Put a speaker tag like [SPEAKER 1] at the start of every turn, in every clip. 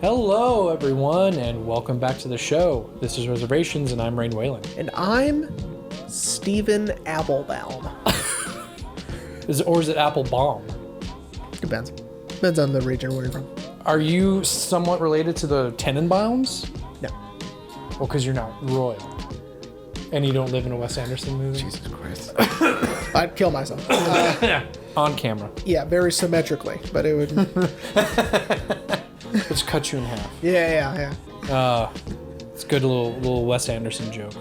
[SPEAKER 1] Hello, everyone, and welcome back to the show. This is Reservations, and I'm Rain Whalen.
[SPEAKER 2] And I'm Stephen Applebaum.
[SPEAKER 1] Or is it Applebaum?
[SPEAKER 2] Depends. Depends on the region where you're from.
[SPEAKER 1] Are you somewhat related to the Tenenbaums?
[SPEAKER 2] No.
[SPEAKER 1] Well, because you're not royal. And you don't live in a Wes Anderson movie?
[SPEAKER 2] Jesus Christ. I'd kill myself.
[SPEAKER 1] On camera.
[SPEAKER 2] Yeah, very symmetrically, but it would...
[SPEAKER 1] Just cut you in half.
[SPEAKER 2] Yeah.
[SPEAKER 1] It's a good little Wes Anderson joke.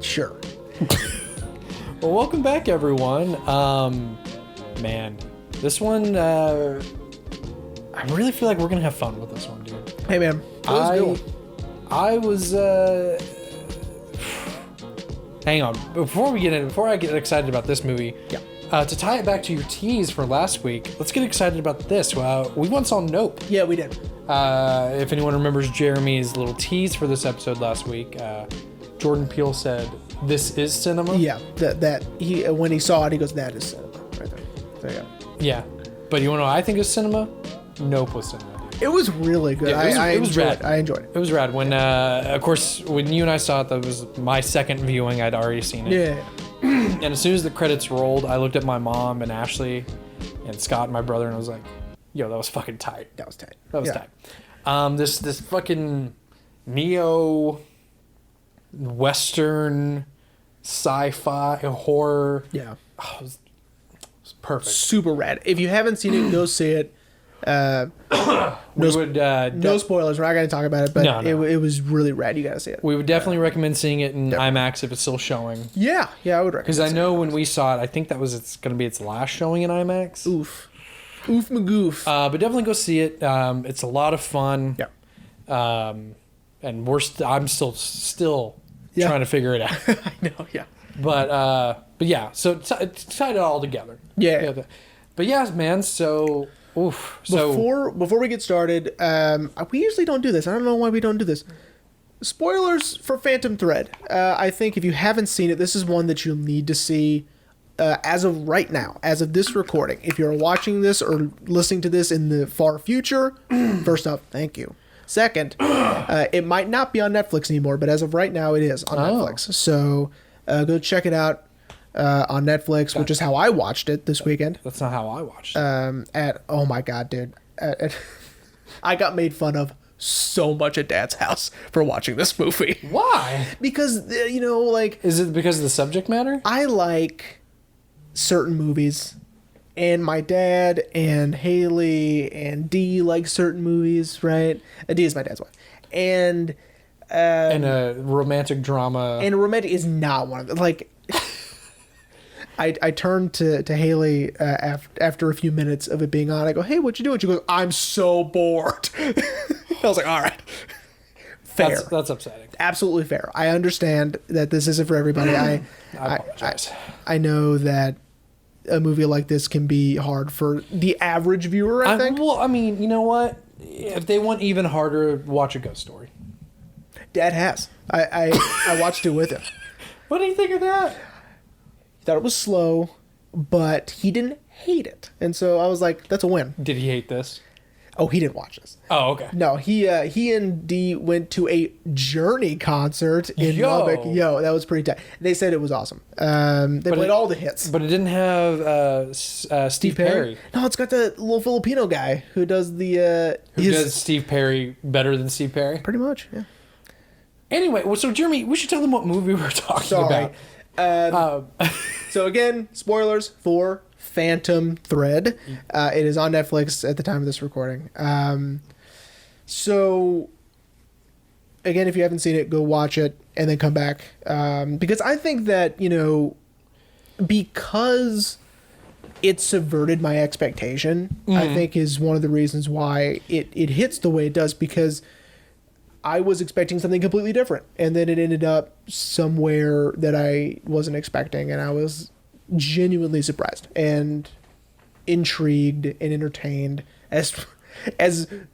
[SPEAKER 2] Sure.
[SPEAKER 1] Well, welcome back, everyone. Man, this one, I really feel like we're going to have fun with this one, dude.
[SPEAKER 2] Hey, man.
[SPEAKER 1] I was, hang on. Before I get excited about this movie,
[SPEAKER 2] Yeah.
[SPEAKER 1] To tie it back to your tease for last week, let's get excited about this. We once saw Nope.
[SPEAKER 2] Yeah, we did.
[SPEAKER 1] If anyone remembers Jeremy's little tease for this episode last week, Jordan Peele said, "This is cinema."
[SPEAKER 2] Yeah, when he saw it, he goes, "That is cinema," right there. So yeah.
[SPEAKER 1] Yeah, but you want to know what I think is cinema? Nope was cinema. Dude.
[SPEAKER 2] It was really good.
[SPEAKER 1] Yeah, it was rad.
[SPEAKER 2] I enjoyed it.
[SPEAKER 1] It was rad. When, of course, when you and I saw it, that was my second viewing. I'd already seen it.
[SPEAKER 2] Yeah.
[SPEAKER 1] And as soon as the credits rolled, I looked at my mom and Ashley and Scott and my brother, and I was like, "Yo, that was fucking tight.
[SPEAKER 2] That was tight.
[SPEAKER 1] That was tight." This fucking neo Western sci-fi horror.
[SPEAKER 2] Yeah.
[SPEAKER 1] Oh, it was perfect.
[SPEAKER 2] Super rad. If you haven't seen it, go see it. No spoilers. We're not going to talk about it, but
[SPEAKER 1] No.
[SPEAKER 2] It was really rad. You got to see it.
[SPEAKER 1] We would definitely recommend seeing it in IMAX if it's still showing.
[SPEAKER 2] Yeah, I would recommend.
[SPEAKER 1] Because I know when we saw it, I think it's going to be its last showing in IMAX.
[SPEAKER 2] Oof magoof.
[SPEAKER 1] But definitely go see it. It's a lot of fun.
[SPEAKER 2] Yeah.
[SPEAKER 1] And I'm still trying to figure it out.
[SPEAKER 2] I know. Yeah.
[SPEAKER 1] But yeah, so tied it all together.
[SPEAKER 2] Yeah.
[SPEAKER 1] But yeah, man. So
[SPEAKER 2] Before we get started, we usually don't do this. I don't know why we don't do this. Spoilers for Phantom Thread. I think if you haven't seen it, this is one that you'll need to see as of right now, as of this recording. If you're watching this or listening to this in the far future, first off, thank you. Second, it might not be on Netflix anymore, but as of right now, it is on Netflix. So go check it out on Netflix, which is how I watched it this weekend.
[SPEAKER 1] That's not how I watched it.
[SPEAKER 2] Oh my God, dude. I got made fun of so much at Dad's house for watching this movie.
[SPEAKER 1] Why?
[SPEAKER 2] Because, like...
[SPEAKER 1] Is it because of the subject matter?
[SPEAKER 2] I like certain movies, and my dad and Haley and Dee like certain movies, right? Dee is my dad's wife. And
[SPEAKER 1] a romantic drama.
[SPEAKER 2] And a romantic is not one of them. Like... I turned to Haley after a few minutes of it being on. I go, "Hey, what you doing?" She goes, "I'm so bored." I was like, "All right, fair."
[SPEAKER 1] That's upsetting.
[SPEAKER 2] Absolutely fair. I understand that this isn't for everybody.
[SPEAKER 1] I apologize.
[SPEAKER 2] I know that a movie like this can be hard for the average viewer. I think.
[SPEAKER 1] Well, I mean, you know what? If they want even harder, watch A Ghost Story.
[SPEAKER 2] Dad has. I watched it with him.
[SPEAKER 1] What do you think of that?
[SPEAKER 2] Thought it was slow, but he didn't hate it, and so I was like, "That's a win."
[SPEAKER 1] Did he hate this?
[SPEAKER 2] Oh, he didn't watch this.
[SPEAKER 1] Oh, okay.
[SPEAKER 2] No, he and Dee went to a Journey concert in Lubbock. Yo, that was pretty tight. They said it was awesome. They played all the hits,
[SPEAKER 1] but it didn't have Steve Perry.
[SPEAKER 2] No, it's got the little Filipino guy who does the.
[SPEAKER 1] Who does Steve Perry better than Steve Perry?
[SPEAKER 2] Pretty much, yeah.
[SPEAKER 1] Anyway, so Jeremy, we should tell them what movie we're talking about.
[SPEAKER 2] So again, spoilers for Phantom Thread. It is on Netflix at the time of this recording. So again, if you haven't seen it, go watch it and then come back. Because I think that, because it subverted my expectation, I think is one of the reasons why it hits the way it does, because I was expecting something completely different, and then it ended up somewhere that I wasn't expecting, and I was genuinely surprised and intrigued and entertained, as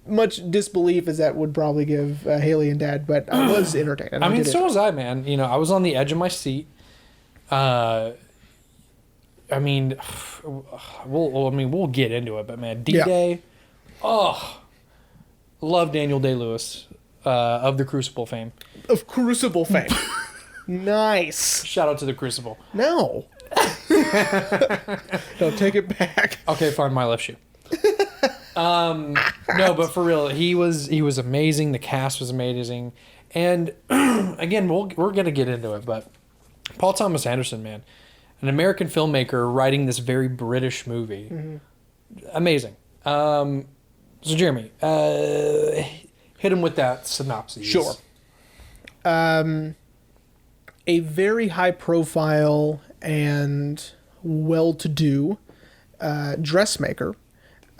[SPEAKER 2] much disbelief as that would probably give Haley and Dad, but I was entertained. And
[SPEAKER 1] I mean, so was I, man. I was on the edge of my seat. I mean, we'll get into it, but man, D-Day, Love Daniel Day-Lewis of the Crucible fame.
[SPEAKER 2] Of Crucible fame. Nice.
[SPEAKER 1] Shout out to the Crucible.
[SPEAKER 2] No. No, take it back.
[SPEAKER 1] Okay, fine, my left shoe. No, but for real, he was amazing. The cast was amazing, and again, we're gonna get into it. But Paul Thomas Anderson, man, an American filmmaker writing this very British movie, amazing. So Jeremy, hit him with that synopsis.
[SPEAKER 2] Sure. A very high profile and well-to-do dressmaker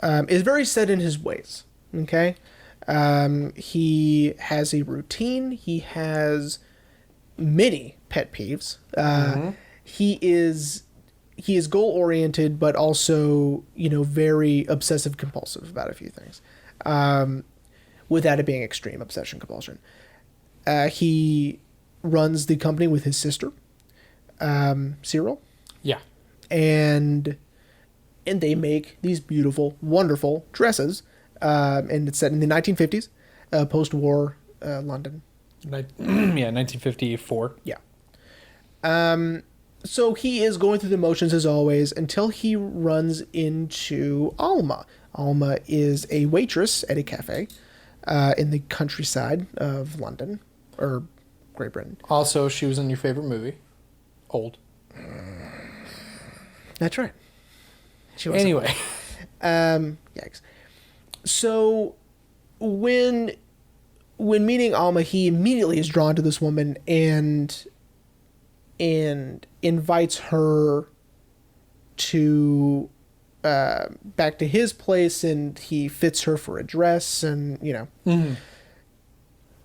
[SPEAKER 2] is very set in his ways. Okay, he has a routine. He has many pet peeves. He is goal-oriented, but also very obsessive compulsive about a few things. Without it being extreme obsession compulsion. He runs the company with his sister, Cyril.
[SPEAKER 1] Yeah.
[SPEAKER 2] And they make these beautiful, wonderful dresses. And it's set in the 1950s, post-war London.
[SPEAKER 1] Yeah, 1954.
[SPEAKER 2] Yeah. So he is going through the motions as always until he runs into Alma. Alma is a waitress at a cafe in the countryside of London, or Great Britain.
[SPEAKER 1] Also, she was in your favorite movie, Old.
[SPEAKER 2] That's right. She was
[SPEAKER 1] anyway.
[SPEAKER 2] Yikes. So when meeting Alma, he immediately is drawn to this woman and invites her to back to his place, and he fits her for a dress, and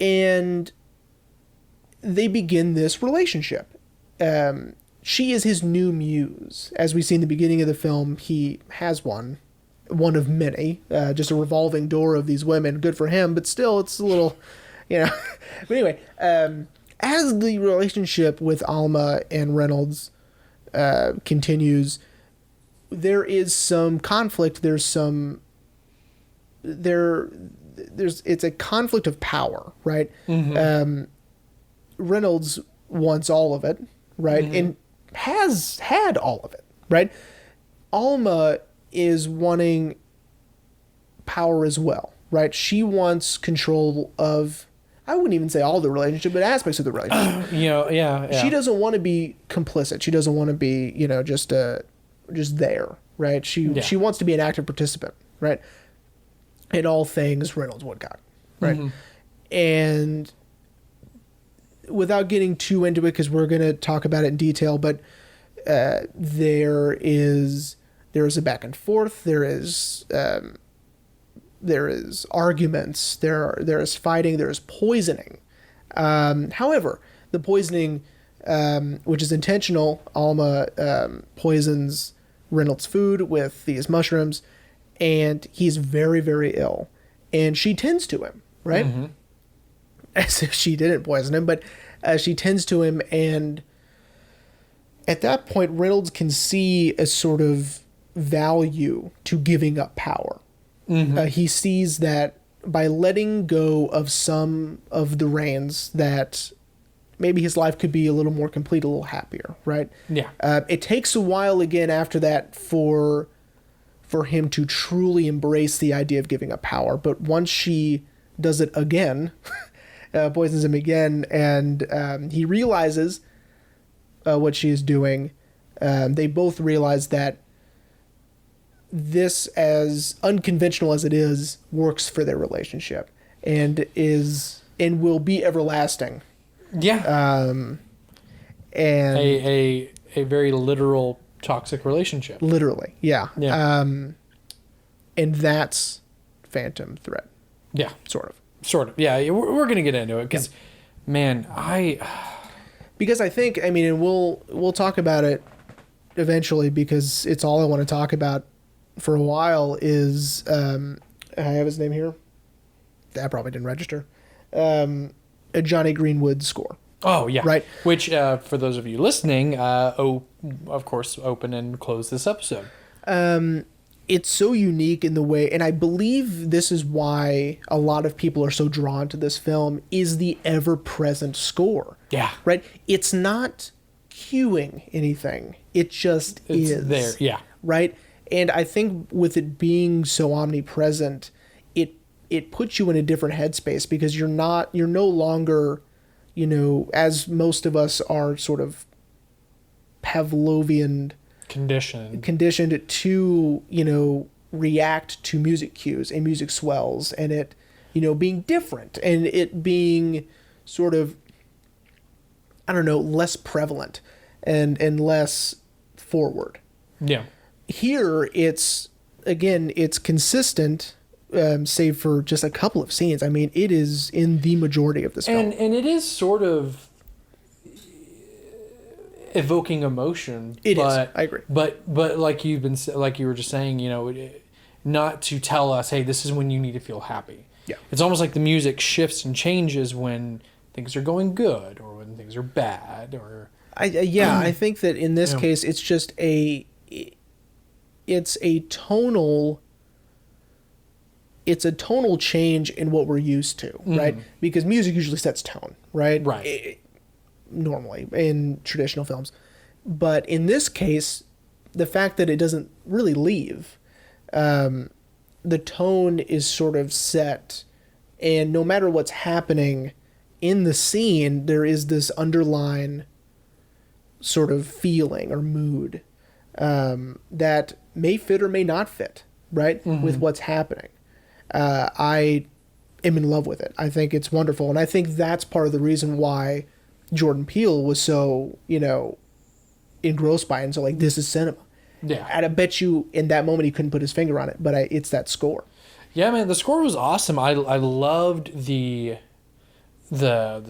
[SPEAKER 2] and they begin this relationship. She is his new muse. As we see in the beginning of the film, he has one of many, just a revolving door of these women. Good for him, but still, it's a little, But anyway, as the relationship with Alma and Reynolds continues, there is some conflict. It's a conflict of power, right? Reynolds wants all of it, right? And has had all of it, right? Alma is wanting power as well, right? She wants control of, I wouldn't even say all the relationship, but aspects of the relationship.
[SPEAKER 1] Yeah.
[SPEAKER 2] She doesn't want to be complicit. She doesn't want to be, just there, right? She wants to be an active participant, right? In all things Reynolds Woodcock, right? And without getting too into it, because we're going to talk about it in detail, but there is a back and forth. There is arguments. There is fighting. There is poisoning. However, the poisoning, which is intentional, Alma poisons Reynolds' food with these mushrooms, and he's very, very ill. And she tends to him, right? As if she didn't poison him, but she tends to him, and at that point, Reynolds can see a sort of value to giving up power. He sees that by letting go of some of the reins, that maybe his life could be a little more complete, a little happier, right?
[SPEAKER 1] Yeah.
[SPEAKER 2] It takes a while again after that for him to truly embrace the idea of giving up power. But once she does it again, poisons him again, and he realizes what she is doing. They both realize that this, as unconventional as it is, works for their relationship and will be everlasting.
[SPEAKER 1] Yeah.
[SPEAKER 2] And
[SPEAKER 1] a very literal toxic relationship.
[SPEAKER 2] Literally, yeah.
[SPEAKER 1] Yeah.
[SPEAKER 2] And that's Phantom Thread.
[SPEAKER 1] Yeah.
[SPEAKER 2] Sort of.
[SPEAKER 1] Yeah, we're going to get into it because, man,
[SPEAKER 2] because I think, and we'll talk about it eventually, because it's all I want to talk about for a while is, I have his name here. That probably didn't register. A Johnny Greenwood score.
[SPEAKER 1] Oh, yeah.
[SPEAKER 2] Right.
[SPEAKER 1] Which, for those of you listening, of course, open and close this episode.
[SPEAKER 2] it's so unique in the way, and I believe this is why a lot of people are so drawn to this film, is the ever-present score.
[SPEAKER 1] Yeah.
[SPEAKER 2] Right? It's not cueing anything. It just is.
[SPEAKER 1] There, yeah.
[SPEAKER 2] Right? And I think with it being so omnipresent, it puts you in a different headspace because you're no longer, as most of us are sort of Pavlovian conditioned to, react to music cues and music swells and it, being different and it being sort of, I don't know, less prevalent and less forward.
[SPEAKER 1] Yeah.
[SPEAKER 2] Here, it's consistent, save for just a couple of scenes. I mean, it is in the majority of this film.
[SPEAKER 1] And it is sort of evoking emotion.
[SPEAKER 2] It is. I agree.
[SPEAKER 1] But like you were just saying, not to tell us, hey, this is when you need to feel happy.
[SPEAKER 2] Yeah.
[SPEAKER 1] It's almost like the music shifts and changes when things are going good or when things are bad or...
[SPEAKER 2] I think that in this case, it's just it's a tonal change in what we're used to, right? Because music usually sets tone, right?
[SPEAKER 1] Right.
[SPEAKER 2] Normally in traditional films. But in this case, the fact that it doesn't really leave, the tone is sort of set, and no matter what's happening in the scene, there is this underlying sort of feeling or mood that may fit or may not fit, right, with what's happening. I am in love with it. I think it's wonderful, and I think that's part of the reason why Jordan Peele was so, engrossed by it and so like, this is cinema.
[SPEAKER 1] Yeah.
[SPEAKER 2] And I bet you in that moment he couldn't put his finger on it, but it's that score.
[SPEAKER 1] Yeah, man, the score was awesome. I loved the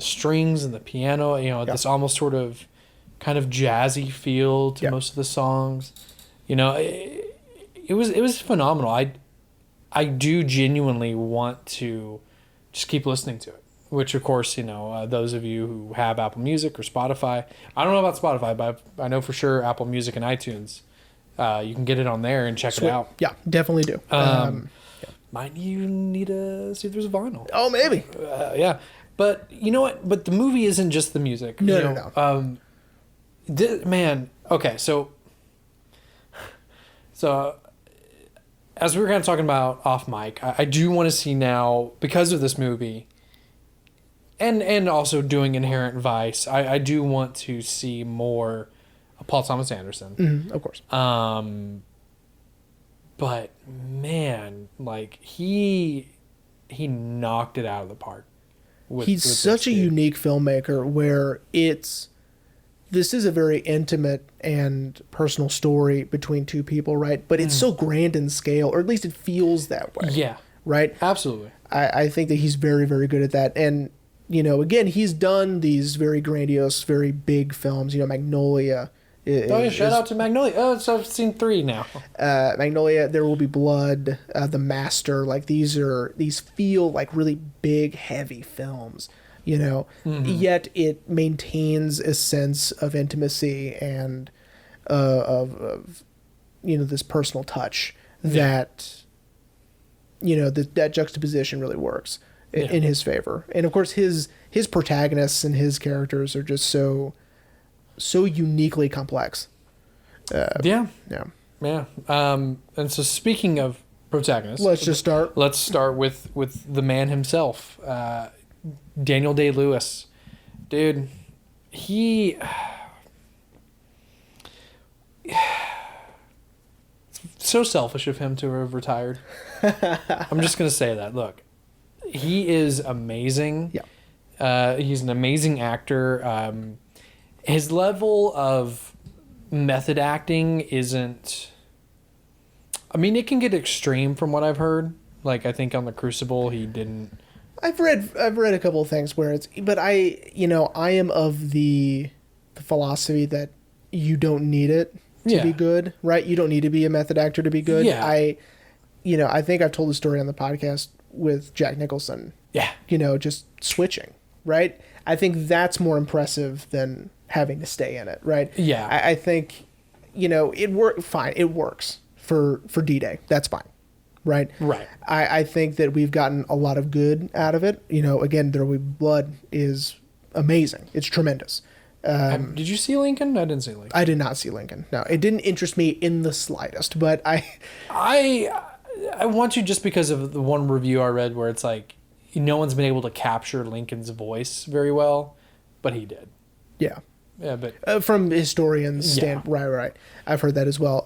[SPEAKER 1] strings and the piano, this almost sort of kind of jazzy feel to most of the songs. It was phenomenal. I do genuinely want to just keep listening to it, which of course, those of you who have Apple Music or Spotify, I don't know about Spotify, but I know for sure Apple Music and iTunes, you can get it on there and check it out.
[SPEAKER 2] Yeah, definitely do.
[SPEAKER 1] Might you need to see if there's a vinyl.
[SPEAKER 2] Oh, maybe.
[SPEAKER 1] Yeah. But you know what? But the movie isn't just the music.
[SPEAKER 2] No.
[SPEAKER 1] Man, okay, so as we were kind of talking about off mic, I do want to see now, because of this movie, and also doing Inherent Vice, I do want to see more of Paul Thomas Anderson.
[SPEAKER 2] Of course.
[SPEAKER 1] But man, like he knocked it out of the park.
[SPEAKER 2] He's such a unique filmmaker where this is a very intimate and personal story between two people, right? But it's so grand in scale, or at least it feels that way.
[SPEAKER 1] Yeah.
[SPEAKER 2] Right?
[SPEAKER 1] Absolutely.
[SPEAKER 2] I think that he's very, very good at that. And, again, he's done these very grandiose, very big films, Magnolia.
[SPEAKER 1] Shout out to Magnolia. Oh, so I've seen 3 now.
[SPEAKER 2] Magnolia, There Will Be Blood, The Master. Like, these feel like really big, heavy films. Yet it maintains a sense of intimacy and of this personal touch that that juxtaposition really works in his favor. And of course his protagonists and his characters are just so uniquely complex.
[SPEAKER 1] Yeah. And so speaking of protagonists,
[SPEAKER 2] let's
[SPEAKER 1] start with the man himself. Daniel Day-Lewis, dude, it's so selfish of him to have retired. I'm just gonna say that. Look, he is amazing.
[SPEAKER 2] Yeah.
[SPEAKER 1] He's an amazing actor. His level of method acting isn't... I mean, it can get extreme from what I've heard. Like, I think on The Crucible, he didn't...
[SPEAKER 2] I've read a couple of things where but I am of the philosophy that you don't need it to be good, right? You don't need to be a method actor to be good.
[SPEAKER 1] Yeah.
[SPEAKER 2] I think I've told the story on the podcast with Jack Nicholson.
[SPEAKER 1] Yeah.
[SPEAKER 2] Just switching, right? I think that's more impressive than having to stay in it, right?
[SPEAKER 1] Yeah.
[SPEAKER 2] I think, it works for D-Day. That's fine. Right.
[SPEAKER 1] Right.
[SPEAKER 2] I think that we've gotten a lot of good out of it. You know, again, There Will Be Blood is amazing. It's tremendous.
[SPEAKER 1] Did you see Lincoln? I didn't see Lincoln.
[SPEAKER 2] I did not see Lincoln. No, it didn't interest me in the slightest. But
[SPEAKER 1] I want to, just because of the one review I read where it's like no one's been able to capture Lincoln's voice very well, but he did.
[SPEAKER 2] Yeah.
[SPEAKER 1] Yeah, but
[SPEAKER 2] from historians'
[SPEAKER 1] Yeah.
[SPEAKER 2] right. I've heard that as well.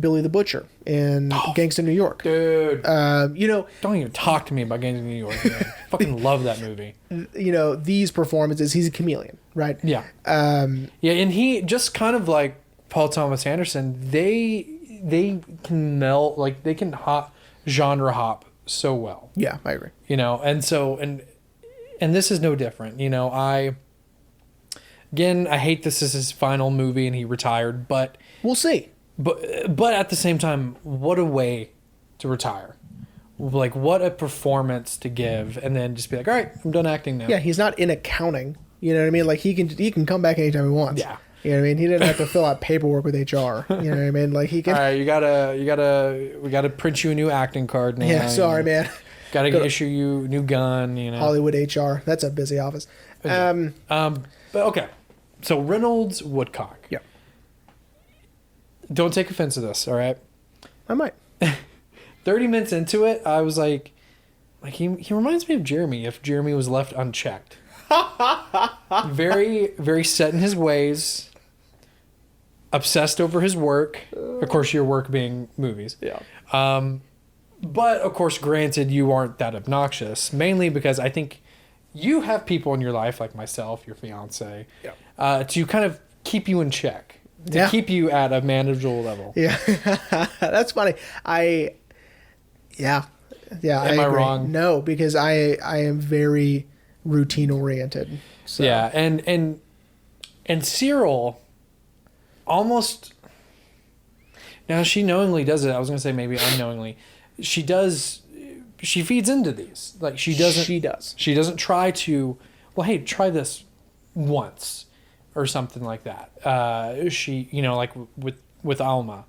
[SPEAKER 2] Billy the Butcher in Gangsta New York.
[SPEAKER 1] dude,
[SPEAKER 2] You know,
[SPEAKER 1] don't even talk to me about Gangs of New York, man. Fucking love that movie.
[SPEAKER 2] you know, these performances, he's a chameleon, right?
[SPEAKER 1] Yeah. Yeah, and he just kind of like Paul Thomas Anderson, they can melt, like they can genre hop so well.
[SPEAKER 2] Yeah, I agree.
[SPEAKER 1] You know, and so and this is no different. You know, I hate this is his final movie and he retired, but
[SPEAKER 2] We'll see.
[SPEAKER 1] But at the same time, what a way to retire. Like, what a performance to give, and then just be like, all right, I'm done acting now.
[SPEAKER 2] Yeah, he's not in accounting. You know what I mean? Like he can come back anytime he wants.
[SPEAKER 1] Yeah.
[SPEAKER 2] You know what I mean? He didn't have to fill out paperwork with HR. You know what I mean? Like he can.
[SPEAKER 1] All right, we gotta print you a new acting card now.
[SPEAKER 2] Yeah, sorry,
[SPEAKER 1] you know.
[SPEAKER 2] man.
[SPEAKER 1] Gotta issue you a new gun, you know.
[SPEAKER 2] Hollywood HR. That's a busy office.
[SPEAKER 1] But okay. So Reynolds Woodcock.
[SPEAKER 2] Yeah.
[SPEAKER 1] Don't take offense to this, all right?
[SPEAKER 2] I might.
[SPEAKER 1] 30 minutes into it, I was like he reminds me of Jeremy if Jeremy was left unchecked. Very, very set in his ways. Obsessed over his work. Of course, your work being movies.
[SPEAKER 2] Yeah.
[SPEAKER 1] But of course, granted, you aren't that obnoxious. Mainly because I think you have people in your life like myself, your fiance, to kind of keep you in check. To keep you at a manageable level.
[SPEAKER 2] Yeah. That's funny. Yeah.
[SPEAKER 1] Am I
[SPEAKER 2] agree.
[SPEAKER 1] wrong?
[SPEAKER 2] No, because I am very routine oriented. So.
[SPEAKER 1] Yeah, and Cyril almost, now she knowingly does it. I was gonna say maybe unknowingly. She feeds into these. Like she doesn't try to, well, hey, try this once or something like that. She, you know, like with Alma,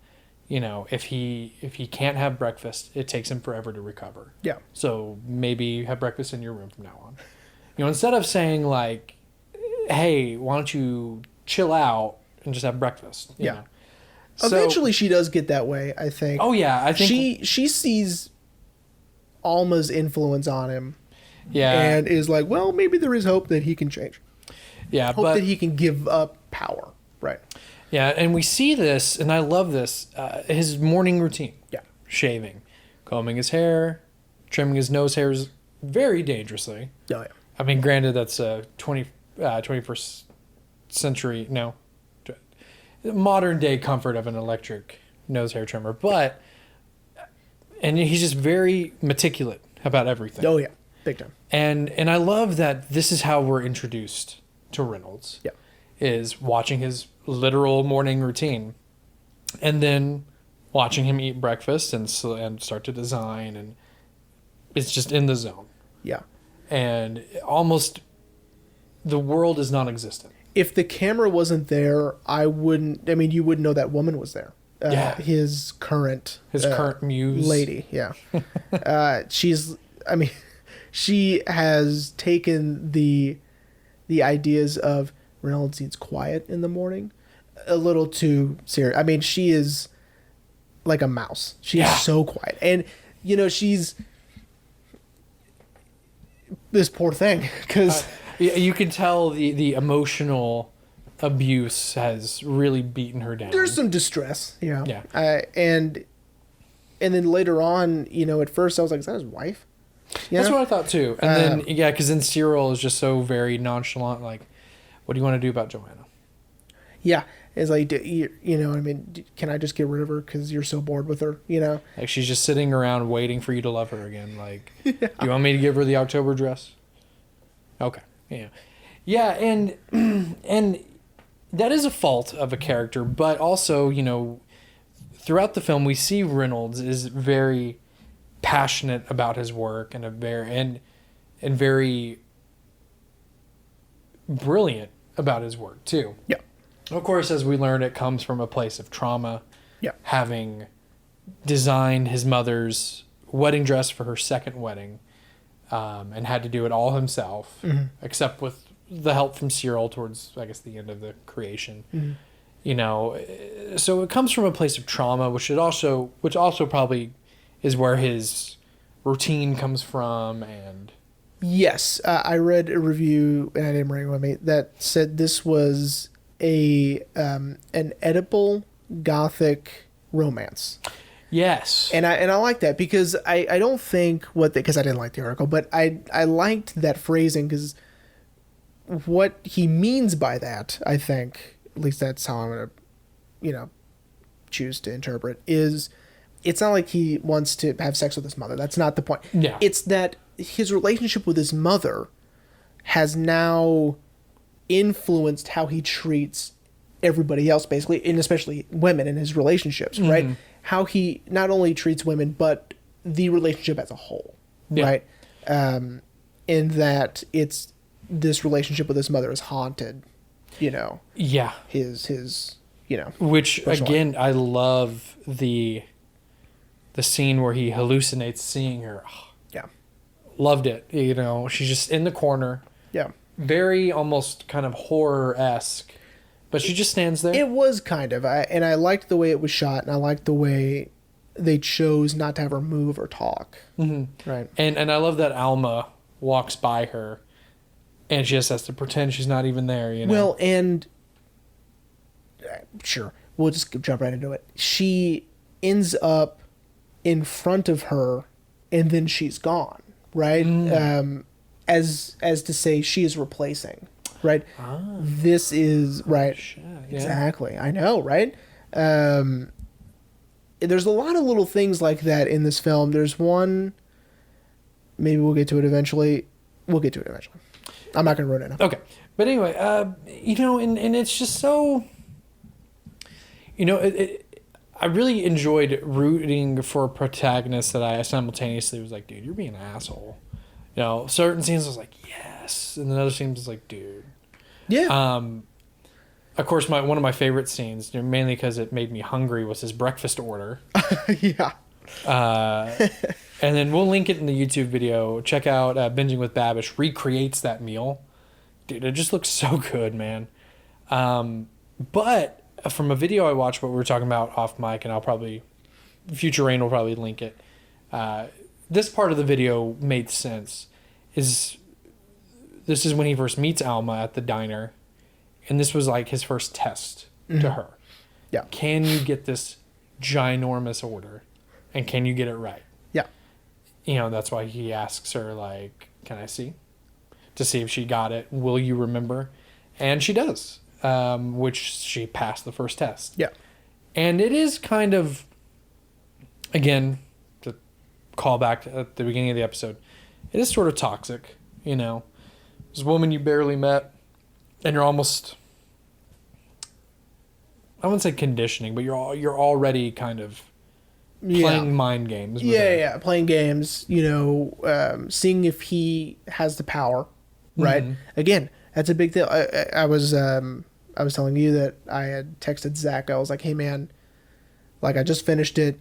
[SPEAKER 1] you know, if he can't have breakfast, it takes him forever to recover.
[SPEAKER 2] Yeah.
[SPEAKER 1] So maybe have breakfast in your room from now on. You know, instead of saying like, hey, why don't you chill out and just have breakfast? You know? So,
[SPEAKER 2] eventually she does get that way, I think.
[SPEAKER 1] Oh yeah, I think
[SPEAKER 2] she sees Alma's influence on him.
[SPEAKER 1] Yeah.
[SPEAKER 2] And is like, well, maybe there is hope that he can change.
[SPEAKER 1] Yeah,
[SPEAKER 2] Hope that he can give up power. Right.
[SPEAKER 1] Yeah, and we see this, and I love this, his morning routine.
[SPEAKER 2] Yeah.
[SPEAKER 1] Shaving, combing his hair, trimming his nose hairs very dangerously.
[SPEAKER 2] Oh, yeah.
[SPEAKER 1] I mean, granted, that's a 21st century, no, modern day comfort of an electric nose hair trimmer. But, and he's just very meticulous about everything.
[SPEAKER 2] Oh, yeah. Big time.
[SPEAKER 1] And I love that this is how we're introduced to Reynolds.
[SPEAKER 2] Yeah.
[SPEAKER 1] Is watching his literal morning routine, and then watching him eat breakfast and start to design, and it's just in the zone.
[SPEAKER 2] Yeah.
[SPEAKER 1] And almost the world is non-existent.
[SPEAKER 2] If the camera wasn't there, you wouldn't know that woman was there. His current
[SPEAKER 1] muse
[SPEAKER 2] lady. Yeah. She has taken the ideas of Reynolds needs quiet in the morning a little too serious. I mean, she is like a mouse. She's so quiet. And, you know, she's this poor thing because
[SPEAKER 1] you can tell the emotional abuse has really beaten her down.
[SPEAKER 2] There's some distress, you know.
[SPEAKER 1] Yeah.
[SPEAKER 2] And then later on, you know, at first I was like, is that his wife?
[SPEAKER 1] That's what I thought too. And then, because then Cyril is just so very nonchalant, like, what do you want to do about Joanna? Yeah.
[SPEAKER 2] It's like, you know, I mean, can I just get rid of her because you're so bored with her, you know?
[SPEAKER 1] Like, she's just sitting around waiting for you to love her again. Like, do you want me to give her the October dress? Okay. Yeah. Yeah, and that is a fault of a character, but also, you know, throughout the film, we see Reynolds is very passionate about his work and very brilliant about his work too.
[SPEAKER 2] Yeah.
[SPEAKER 1] Of course, as we learn, it comes from a place of trauma,
[SPEAKER 2] Yeah.
[SPEAKER 1] having designed his mother's wedding dress for her second wedding, and had to do it all himself, except with the help from Cyril towards, I guess, the end of the creation. You know, so it comes from a place of trauma, which also probably is where his routine comes from. And
[SPEAKER 2] Yes, I read a review, and I didn't bring it with me, that said this was an Oedipal Gothic romance.
[SPEAKER 1] yes,
[SPEAKER 2] And I like that because I don't think because I didn't like the article, but I liked that phrasing because what he means by that, I think, at least that's how I'm gonna, choose to interpret, is it's not like he wants to have sex with his mother. That's not the point.
[SPEAKER 1] Yeah.
[SPEAKER 2] It's that his relationship with his mother has now influenced how he treats everybody else, basically, and especially women in his relationships, right? How he not only treats women, but the relationship as a whole, right? In that it's this relationship with his mother is haunted,
[SPEAKER 1] yeah.
[SPEAKER 2] his
[SPEAKER 1] Which
[SPEAKER 2] personal
[SPEAKER 1] again, I love the scene where he hallucinates seeing her. Oh,
[SPEAKER 2] yeah,
[SPEAKER 1] loved it. She's just in the corner,
[SPEAKER 2] yeah.
[SPEAKER 1] very almost kind of horror-esque, but she just stands there.
[SPEAKER 2] It was kind of, and I liked the way it was shot, and I liked the way they chose not to have her move or talk. Right.
[SPEAKER 1] And I love that Alma walks by her, and she just has to pretend she's not even there.
[SPEAKER 2] Well, and sure, we'll just jump right into it. She ends up in front of her, and then she's gone. Right. As to say, she is replacing. Right. This is right.
[SPEAKER 1] Shit, yeah.
[SPEAKER 2] Exactly. I know. Right. There's a lot of little things like that in this film. There's one. Maybe we'll get to it eventually. We'll get to it eventually. I'm not going to ruin it now.
[SPEAKER 1] Okay. But anyway, and it's just so, I really enjoyed rooting for a protagonist that I simultaneously was like, dude, you're being an asshole. Certain scenes I was like, yes. And then other scenes I was like, dude.
[SPEAKER 2] Yeah.
[SPEAKER 1] Of course, one of my favorite scenes, mainly because it made me hungry, was his breakfast order.
[SPEAKER 2] Yeah.
[SPEAKER 1] And then we'll link it in the YouTube video. Check out Binging with Babish recreates that meal. Dude, it just looks so good, man. But from a video I watched, what we were talking about off mic, and Future Rain will probably link it. This part of the video made sense. This is when he first meets Alma at the diner, and this was like his first test to her.
[SPEAKER 2] Yeah.
[SPEAKER 1] Can you get this ginormous order, and can you get it right?
[SPEAKER 2] Yeah.
[SPEAKER 1] That's why he asks her, like, can I see? To see if she got it. Will you remember? And she does, which she passed the first test.
[SPEAKER 2] Yeah.
[SPEAKER 1] And it is kind of, again, to call back at the beginning of the episode, it is sort of toxic, This woman you barely met, and you're almost, I wouldn't say conditioning, but you're already kind of playing mind games.
[SPEAKER 2] Yeah, playing games, seeing if he has the power, right? Again, that's a big thing. I was telling you that I had texted Zach. I was like, hey, man, like, I just finished it.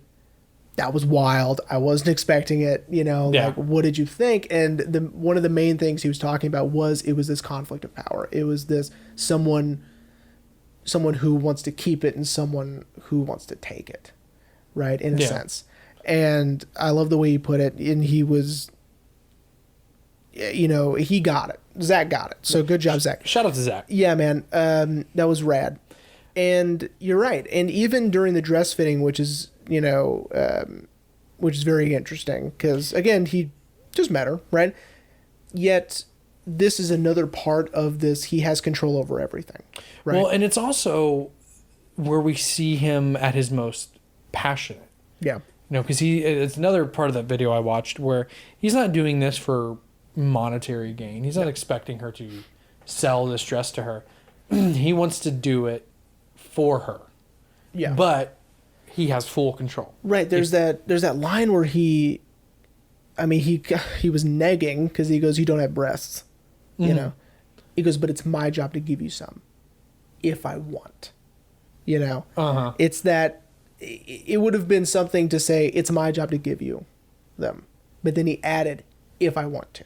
[SPEAKER 2] That was wild. I wasn't expecting it, like, what did you think? And one of the main things he was talking about was this conflict of power. It was this someone who wants to keep it and someone who wants to take it, right, in a sense. And I love the way he put it. And he was, he got it. Zach got it. So good job, Zach.
[SPEAKER 1] Shout out to Zach.
[SPEAKER 2] Yeah, man. That was rad. And you're right. And even during the dress fitting, which is very interesting because, again, he just met her, right? Yet this is another part of this. He has control over everything, right?
[SPEAKER 1] Well, and it's also where we see him at his most passionate.
[SPEAKER 2] Yeah.
[SPEAKER 1] Because it's another part of that video I watched where he's not doing this for monetary gain. He's not expecting her to sell this dress to her. He wants to do it for her.
[SPEAKER 2] Yeah.
[SPEAKER 1] But he has full control.
[SPEAKER 2] Right. There's that line where he was negging because he goes, you don't have breasts, he goes, but it's my job to give you some if I want, it's that it would have been something to say, it's my job to give you them. But then he added, if I want to.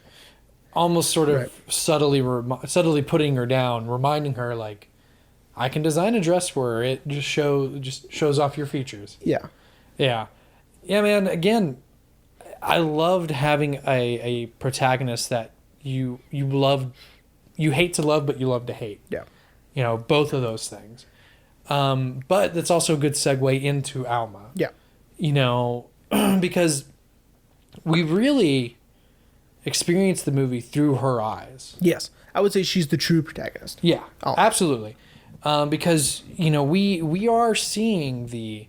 [SPEAKER 1] Almost sort of
[SPEAKER 2] Right.
[SPEAKER 1] subtly putting her down, reminding her like, I can design a dress where it just shows off your features.
[SPEAKER 2] Yeah.
[SPEAKER 1] Yeah. Yeah, man. Again, I loved having a protagonist that you hate to love, but you love to hate.
[SPEAKER 2] Yeah.
[SPEAKER 1] You know, both of those things. But that's also a good segue into Alma.
[SPEAKER 2] Yeah.
[SPEAKER 1] You know, because we really experienced the movie through her eyes.
[SPEAKER 2] Yes. I would say she's the true protagonist.
[SPEAKER 1] Yeah,
[SPEAKER 2] Oh.
[SPEAKER 1] absolutely. Because, you know, we are seeing the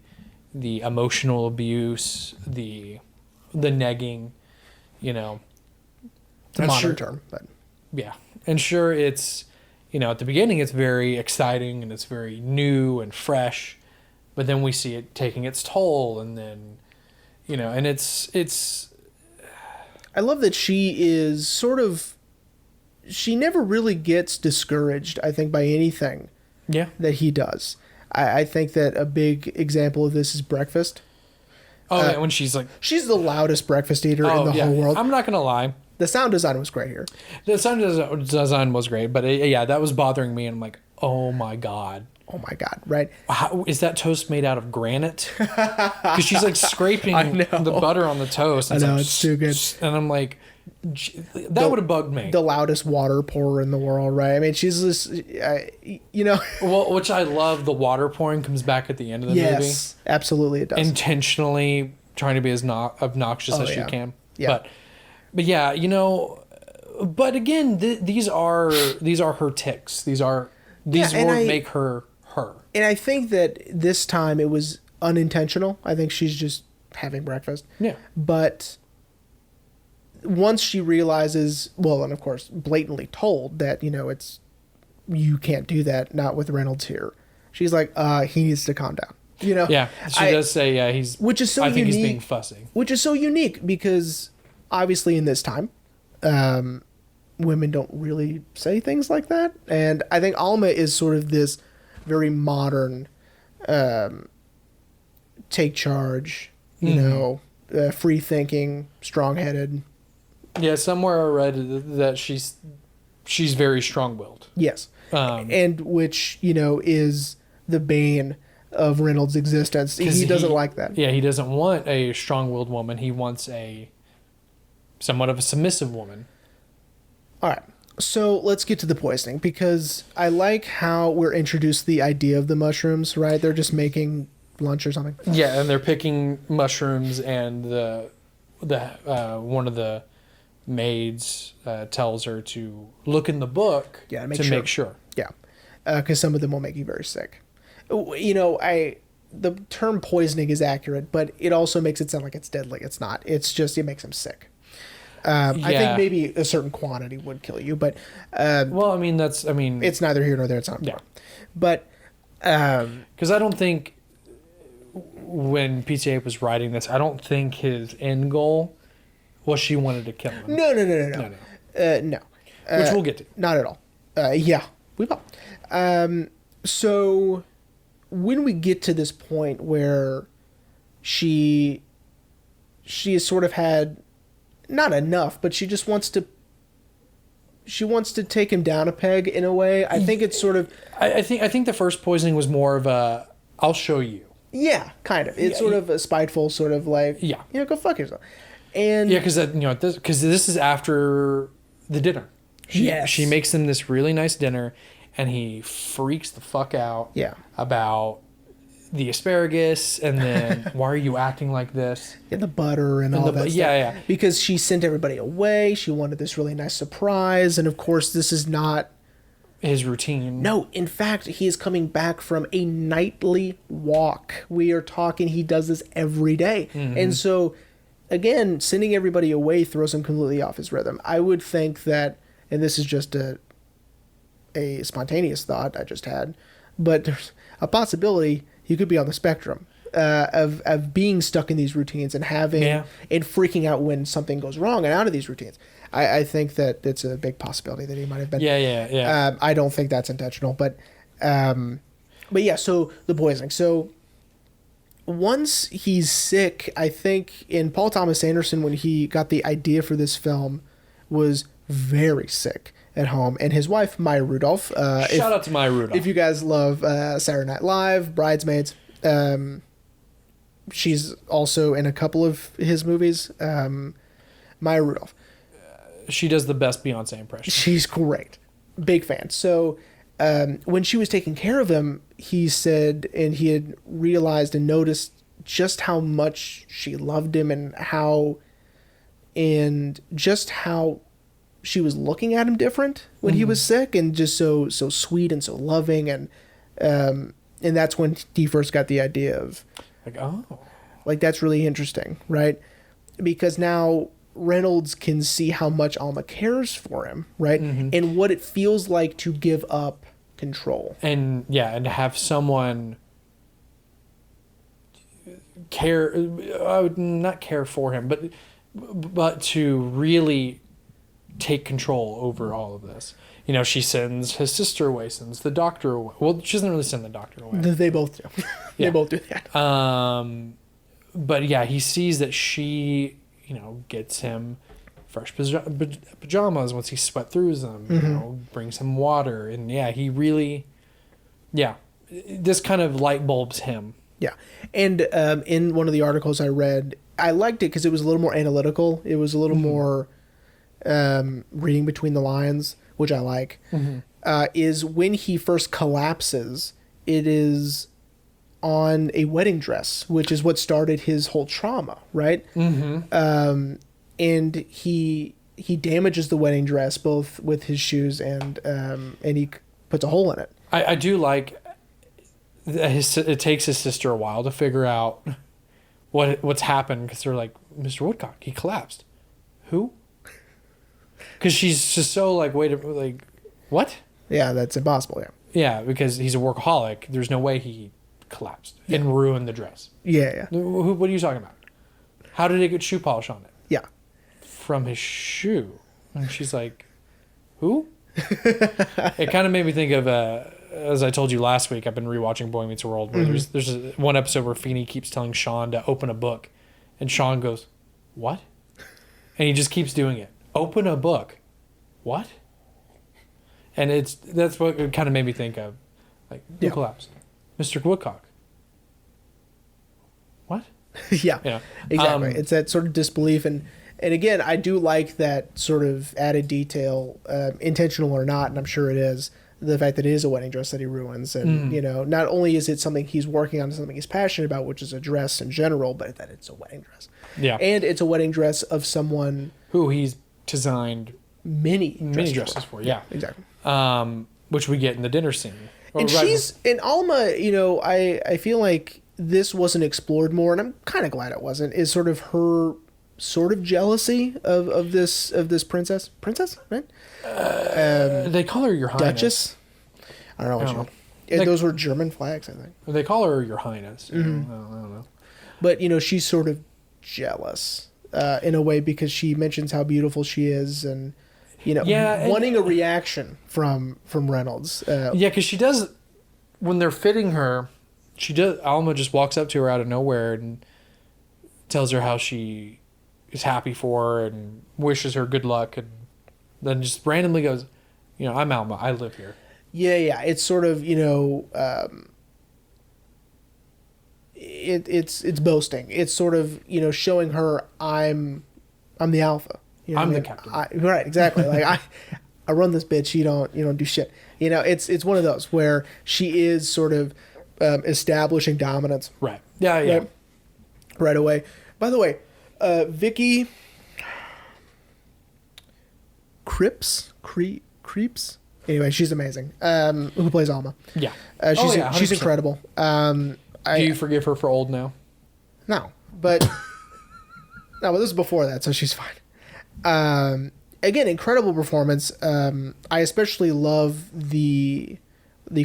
[SPEAKER 1] emotional abuse, the negging, you know.
[SPEAKER 2] It's a
[SPEAKER 1] And
[SPEAKER 2] modern
[SPEAKER 1] sure-
[SPEAKER 2] term, but
[SPEAKER 1] Yeah. And sure, it's, you know, at the beginning it's very exciting and it's very new and fresh, but then we see it taking its toll, and then, you know, and it's
[SPEAKER 2] I love that she is sort of, she never really gets discouraged, I think, by anything
[SPEAKER 1] yeah.
[SPEAKER 2] that he does. I think that a big example of this is breakfast.
[SPEAKER 1] Oh, yeah, when she's like,
[SPEAKER 2] She's the loudest breakfast eater
[SPEAKER 1] oh,
[SPEAKER 2] in the
[SPEAKER 1] yeah.
[SPEAKER 2] whole world.
[SPEAKER 1] I'm not going to lie.
[SPEAKER 2] The sound design was great here.
[SPEAKER 1] The sound design was great, but yeah, that was bothering me, and I'm like, oh my God.
[SPEAKER 2] Oh my God, right?
[SPEAKER 1] How, is that toast made out of granite? Because she's like scraping
[SPEAKER 2] I know.
[SPEAKER 1] the butter on the toast.
[SPEAKER 2] I know,
[SPEAKER 1] like,
[SPEAKER 2] it's too good.
[SPEAKER 1] And I'm like, that would have bugged me.
[SPEAKER 2] The loudest water pourer in the world, right? I mean, she's this, you know.
[SPEAKER 1] Well, which I love. The water pouring comes back at the end of the
[SPEAKER 2] Yes, absolutely it does.
[SPEAKER 1] movie. Intentionally trying to be as obnoxious
[SPEAKER 2] Oh,
[SPEAKER 1] as
[SPEAKER 2] yeah.
[SPEAKER 1] she can.
[SPEAKER 2] Yeah.
[SPEAKER 1] But yeah, you know. But again, these are her ticks. These
[SPEAKER 2] Yeah, and
[SPEAKER 1] what
[SPEAKER 2] I-
[SPEAKER 1] make her her.
[SPEAKER 2] And I think that this time it was unintentional. I think she's just having breakfast.
[SPEAKER 1] Yeah.
[SPEAKER 2] But once she realizes, well, and of course, blatantly told that, you know, it's, you can't do that, not with Reynolds here. She's like, he needs to calm down. You know?
[SPEAKER 1] Yeah, she does say, yeah, he's.
[SPEAKER 2] Which is so
[SPEAKER 1] I think
[SPEAKER 2] unique.
[SPEAKER 1] he's being fussy.
[SPEAKER 2] Which is so unique because obviously in this time, women don't really say things like that. And I think Alma is sort of this very modern, take charge, you know, free thinking, strong headed.
[SPEAKER 1] Yeah, somewhere I read that she's very strong willed.
[SPEAKER 2] Yes. And which, you know, is the bane of Reynolds' existence. He doesn't like that.
[SPEAKER 1] Yeah, he doesn't want a strong willed woman. He wants a somewhat of a submissive woman.
[SPEAKER 2] All right. So let's get to the poisoning, because I like how we're introduced to the idea of the mushrooms, right? They're just making lunch or something.
[SPEAKER 1] Yeah, and they're picking mushrooms, and the one of the maids tells her to look in the book
[SPEAKER 2] Yeah,
[SPEAKER 1] to make sure.
[SPEAKER 2] Yeah. Because some of them will make you very sick. You know, the term poisoning is accurate, but it also makes it sound like it's deadly. It's not. It's just, it makes them sick. I
[SPEAKER 1] Yeah.
[SPEAKER 2] think maybe a certain quantity would kill you, but
[SPEAKER 1] Well, I mean
[SPEAKER 2] it's neither here nor there. It's not
[SPEAKER 1] Yeah.
[SPEAKER 2] important. But
[SPEAKER 1] because I don't think when PTA was writing this, I don't think his end goal was she wanted to kill him.
[SPEAKER 2] no.
[SPEAKER 1] No.
[SPEAKER 2] No.
[SPEAKER 1] Which we'll get to.
[SPEAKER 2] Not at all. Yeah, we will. So when we get to this point where she has sort of had not enough, but she just wants to take him down a peg in a way. I think it's sort of,
[SPEAKER 1] I think the first poisoning was more of a I'll show you.
[SPEAKER 2] yeah, kind of. It's sort of a spiteful sort of like,
[SPEAKER 1] Yeah.
[SPEAKER 2] you know, go fuck yourself. And
[SPEAKER 1] Yeah, because this is after the dinner.
[SPEAKER 2] Yes.
[SPEAKER 1] She makes him this really nice dinner, and he freaks the fuck out.
[SPEAKER 2] Yeah.
[SPEAKER 1] About the asparagus, and then why are you acting like this?
[SPEAKER 2] yeah, the butter and all
[SPEAKER 1] the
[SPEAKER 2] that
[SPEAKER 1] bu-
[SPEAKER 2] stuff.
[SPEAKER 1] yeah.
[SPEAKER 2] Because she sent everybody away. She wanted this really nice surprise. And of course, this is not.
[SPEAKER 1] His routine.
[SPEAKER 2] No, in fact, he is coming back from a nightly walk. We are talking, he does this every day.
[SPEAKER 1] Mm-hmm.
[SPEAKER 2] And so, again, sending everybody away throws him completely off his rhythm. I would think that, and this is just a spontaneous thought I just had, but there's a possibility he could be on the spectrum of being stuck in these routines and having
[SPEAKER 1] Yeah.
[SPEAKER 2] and freaking out when something goes wrong and out of these routines. I think that it's a big possibility that he might have been.
[SPEAKER 1] Yeah.
[SPEAKER 2] I don't think that's intentional, but yeah. So the poisoning. So once he's sick, I think in Paul Thomas Anderson, when he got the idea for this film, was very sick at home, and his wife Maya Rudolph.
[SPEAKER 1] Shout out to Maya Rudolph.
[SPEAKER 2] If you guys love Saturday Night Live, Bridesmaids, she's also in a couple of his movies. Maya Rudolph.
[SPEAKER 1] She does the best Beyonce impression.
[SPEAKER 2] She's great. Big fan. So when she was taking care of him, he said, and he had realized and noticed just how much she loved him and just how she was looking at him different when he was sick, and just so sweet and so loving, and that's when he first got the idea of like, that's really interesting, right? Because now Reynolds can see how much Alma cares for him, right? And what it feels like to give up control. And
[SPEAKER 1] to have someone care, I would not care for him, but to really take control over all of this. You know, she sends his sister away, sends the doctor away. Well, she doesn't really send the doctor away.
[SPEAKER 2] They both do. They both do that.
[SPEAKER 1] But yeah, he sees that she, you know, gets him fresh pajamas once he sweat through them, you know, brings him water. And he really, this kind of light bulbs him. Yeah.
[SPEAKER 2] And in one of the articles I read, I liked it because it was a little more analytical. It was a little more reading between the lines, which I like. Is when he first collapses, it is on a wedding dress, which is what started his whole trauma, right? And he damages the wedding dress both with his shoes and he puts a hole in it.
[SPEAKER 1] I do like it takes his sister a while to figure out what's happened, because they're like, Mr. Woodcock, he collapsed. Who? Because she's just so like, like, what?
[SPEAKER 2] Yeah, that's impossible.
[SPEAKER 1] Yeah, because he's a workaholic. There's no way he collapsed and ruined the dress.
[SPEAKER 2] Yeah.
[SPEAKER 1] What are you talking about? How did it get shoe polish on it?
[SPEAKER 2] Yeah.
[SPEAKER 1] From his shoe. And she's like, who? It kind of made me think of, as I told you last week, I've been rewatching Boy Meets World, where there's one episode where Feeney keeps telling Sean to open a book. And Sean goes, what? And he just keeps doing it. Open a book. What? And that's what it kind of made me think of. Like, who collapsed? Mr. Woodcock. What?
[SPEAKER 2] Yeah, exactly. It's that sort of disbelief. And again, I do like that sort of added detail, intentional or not, and I'm sure it is, the fact that it is a wedding dress that he ruins. And, you know, not only is it something he's working on, something he's passionate about, which is a dress in general, but that it's a wedding dress. Yeah. And it's a wedding dress of someone
[SPEAKER 1] who he's designed
[SPEAKER 2] many
[SPEAKER 1] dresses for. Yeah,
[SPEAKER 2] exactly.
[SPEAKER 1] Which we get in the dinner scene.
[SPEAKER 2] And and Alma, you know, I feel like this wasn't explored more, and I'm kind of glad it wasn't, is sort of her sort of jealousy of this princess, right?
[SPEAKER 1] They call her Your Highness.
[SPEAKER 2] Duchess? I don't know. Those were German flags, I think.
[SPEAKER 1] They call her Your Highness. I don't know.
[SPEAKER 2] But, you know, she's sort of jealous in a way, because she mentions how beautiful she is, and, you know, wanting a reaction from Reynolds.
[SPEAKER 1] Because she does, when they're fitting her, Alma just walks up to her out of nowhere and tells her how she is happy for her and wishes her good luck, and then just randomly goes, you know, I'm Alma, I live here. Yeah.
[SPEAKER 2] It's sort of, you know, it's boasting. It's sort of, you know, showing her I'm the alpha. You know
[SPEAKER 1] I'm the captain.
[SPEAKER 2] Right, exactly. Like I run this bitch. You don't do shit. You know, it's one of those where she is sort of establishing dominance.
[SPEAKER 1] Right. Yeah.
[SPEAKER 2] Right away. By the way, Vicky Creeps. Anyway, she's amazing. Who plays Alma?
[SPEAKER 1] Yeah.
[SPEAKER 2] She's incredible.
[SPEAKER 1] Do you forgive her for Old Now?
[SPEAKER 2] No, but this is before that, so she's fine. Again, incredible performance. I especially love the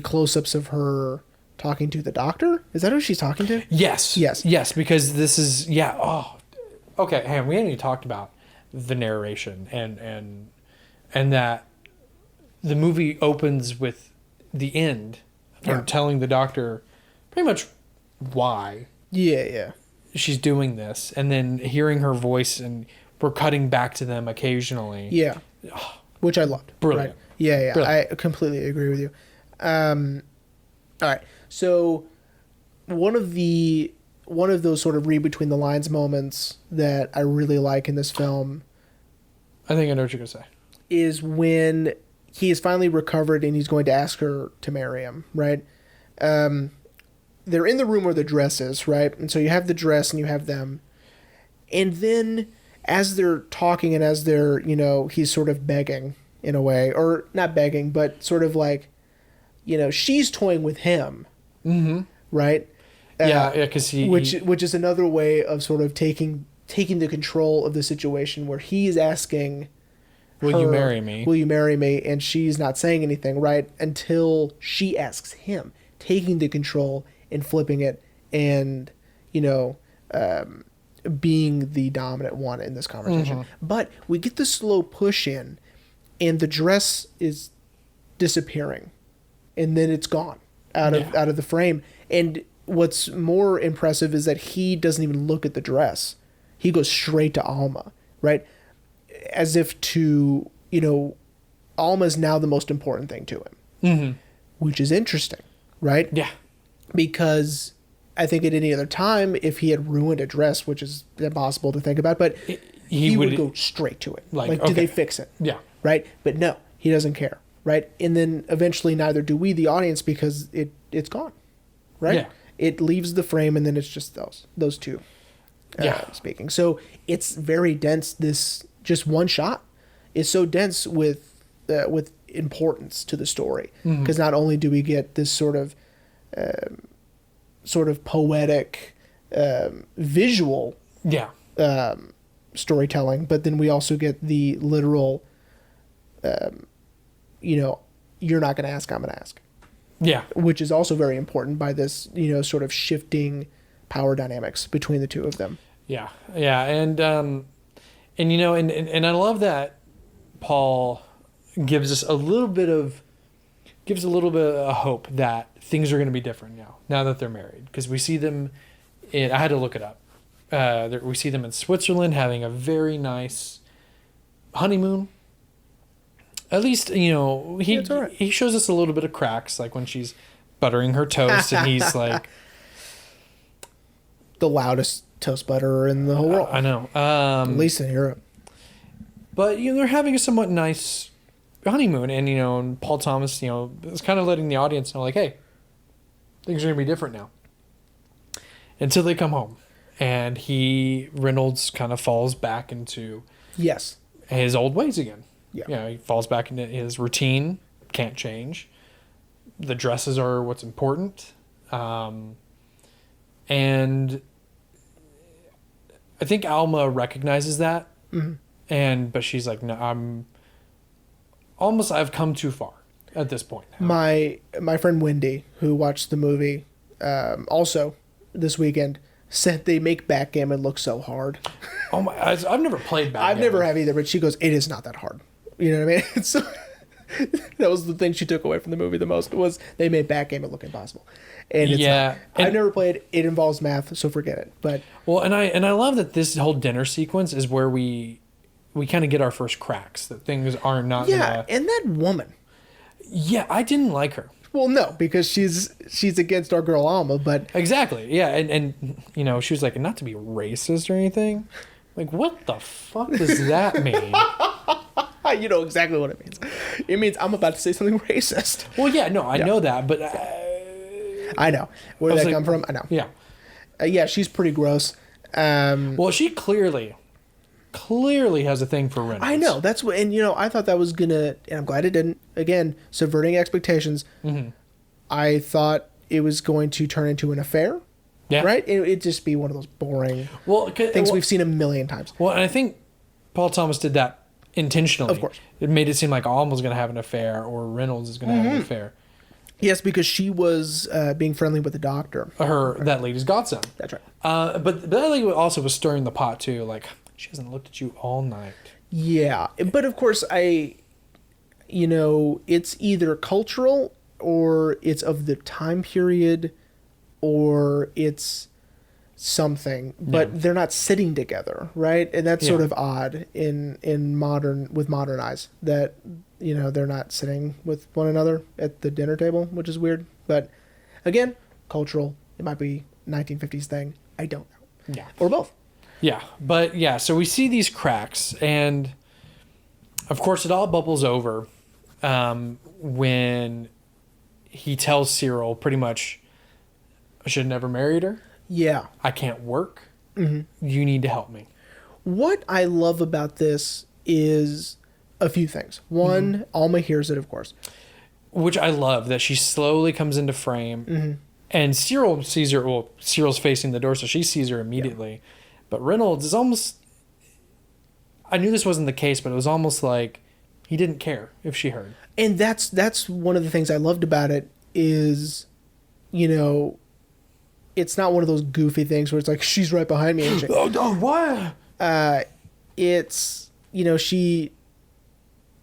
[SPEAKER 2] close-ups of her talking to the doctor. Is that who she's talking to?
[SPEAKER 1] Yes, because this is okay. Hey, we haven't even talked about the narration and that the movie opens with the end of her telling the doctor pretty much why
[SPEAKER 2] Yeah.
[SPEAKER 1] she's doing this, and then hearing her voice, and we're cutting back to them occasionally.
[SPEAKER 2] Yeah. Which I loved.
[SPEAKER 1] Brilliant.
[SPEAKER 2] Right? Yeah.
[SPEAKER 1] Brilliant.
[SPEAKER 2] I completely agree with you. All right. So one of those sort of read between the lines moments that I really like in this film
[SPEAKER 1] I think I know what you're gonna say.
[SPEAKER 2] is when he is finally recovered and he's going to ask her to marry him, right? They're in the room where the dress is, right? And so you have the dress and you have them. And then as they're talking and as they're, he's sort of begging in a way, or not begging, but sort of like, she's toying with him, right?
[SPEAKER 1] Yeah, because
[SPEAKER 2] which is another way of sort of taking the control of the situation where he's asking,
[SPEAKER 1] will you marry me?
[SPEAKER 2] Will you marry me? And she's not saying anything, right? Until she asks him, taking the control and flipping it and, being the dominant one in this conversation. But we get the slow push in and the dress is disappearing and then it's gone out of the frame. And what's more impressive is that he doesn't even look at the dress. He goes straight to Alma, right? As if to, Alma is now the most important thing to him, which is interesting, right?
[SPEAKER 1] Yeah.
[SPEAKER 2] Because I think at any other time, if he had ruined a dress, which is impossible to think about, but he would go straight to it. Like, do they fix it?
[SPEAKER 1] Yeah.
[SPEAKER 2] Right? But no, he doesn't care, right? And then eventually neither do we, the audience, because it's gone, right?
[SPEAKER 1] Yeah.
[SPEAKER 2] It leaves the frame and then it's just those two speaking. So it's very dense. This just one shot is so dense with importance to the story, because not only do we get this sort of poetic visual storytelling, but then we also get the literal you're not going to ask, I'm going to ask, which is also very important by this sort of shifting power dynamics between the two of them.
[SPEAKER 1] And I love that Paul gives us a little bit of hope that things are going to be different now that they're married, because we see them I had to look it up. We see them in Switzerland having a very nice honeymoon. At least, he shows us a little bit of cracks, like when she's buttering her toast and he's like
[SPEAKER 2] the loudest toast butterer in the whole world.
[SPEAKER 1] I know.
[SPEAKER 2] At least in Europe.
[SPEAKER 1] But, they're having a somewhat nice honeymoon, and, and Paul Thomas, is kind of letting the audience know, like, hey, things are going to be different now. Until they come home. And Reynolds kind of falls back into his old ways again. Yeah. He falls back into his routine, can't change. The dresses are what's important. And I think Alma recognizes that. But she's like, no, I've come too far at this point now.
[SPEAKER 2] My friend Wendy, who watched the movie also this weekend, said they make backgammon look so hard.
[SPEAKER 1] Oh my! I've never played backgammon.
[SPEAKER 2] I've never have either, but she goes, it is not that hard. You know what I mean? So that was the thing she took away from the movie the most, was they made backgammon look impossible. And it's not. I've never played. It involves math, so forget it. But
[SPEAKER 1] I love that this whole dinner sequence is where we kind of get our first cracks, that things are not.
[SPEAKER 2] And that woman.
[SPEAKER 1] Yeah, I didn't like her.
[SPEAKER 2] Well, no, because she's against our girl Alma, but
[SPEAKER 1] exactly, yeah, and she was like, not to be racist or anything. Like, what the fuck does that mean?
[SPEAKER 2] You know exactly what it means. It means I'm about to say something racist.
[SPEAKER 1] Well, yeah, no, I know that, but
[SPEAKER 2] I know where that come from. I know.
[SPEAKER 1] Yeah,
[SPEAKER 2] she's pretty gross.
[SPEAKER 1] Well, she clearly has a thing for Reynolds.
[SPEAKER 2] I know, that's what, and I thought that was gonna, and I'm glad it didn't. Again, subverting expectations. I thought it was going to turn into an affair. Yeah. Right? It'd just be one of those boring things we've seen a million times.
[SPEAKER 1] Well, and I think Paul Thomas did that intentionally.
[SPEAKER 2] Of course.
[SPEAKER 1] It made it seem like Alma was going to have an affair or Reynolds is going to have an affair.
[SPEAKER 2] Yes, because she was being friendly with the doctor.
[SPEAKER 1] That lady's godson.
[SPEAKER 2] That's right.
[SPEAKER 1] But that lady also was stirring the pot too. Like, she hasn't looked at you all night. Yeah.
[SPEAKER 2] But of course, it's either cultural or it's of the time period or it's something, but they're not sitting together, right? And that's sort of odd in modern eyes, that they're not sitting with one another at the dinner table, which is weird. But again, cultural. It might be 1950s thing. I don't know.
[SPEAKER 1] Yeah.
[SPEAKER 2] Or both.
[SPEAKER 1] Yeah. But yeah, so we see these cracks, and of course it all bubbles over when he tells Cyril pretty much, I should have never married her.
[SPEAKER 2] Yeah.
[SPEAKER 1] I can't work.
[SPEAKER 2] Mm-hmm.
[SPEAKER 1] You need to help me.
[SPEAKER 2] What I love about this is a few things. One, Alma hears it, of course.
[SPEAKER 1] Which I love, that she slowly comes into frame. And Cyril sees her. Well, Cyril's facing the door, so she sees her immediately. Yeah. But Reynolds is almost... I knew this wasn't the case, but it was almost like he didn't care if she heard.
[SPEAKER 2] And that's one of the things I loved about it is, it's not one of those goofy things where it's like, she's right behind me. And
[SPEAKER 1] oh, what?
[SPEAKER 2] It's,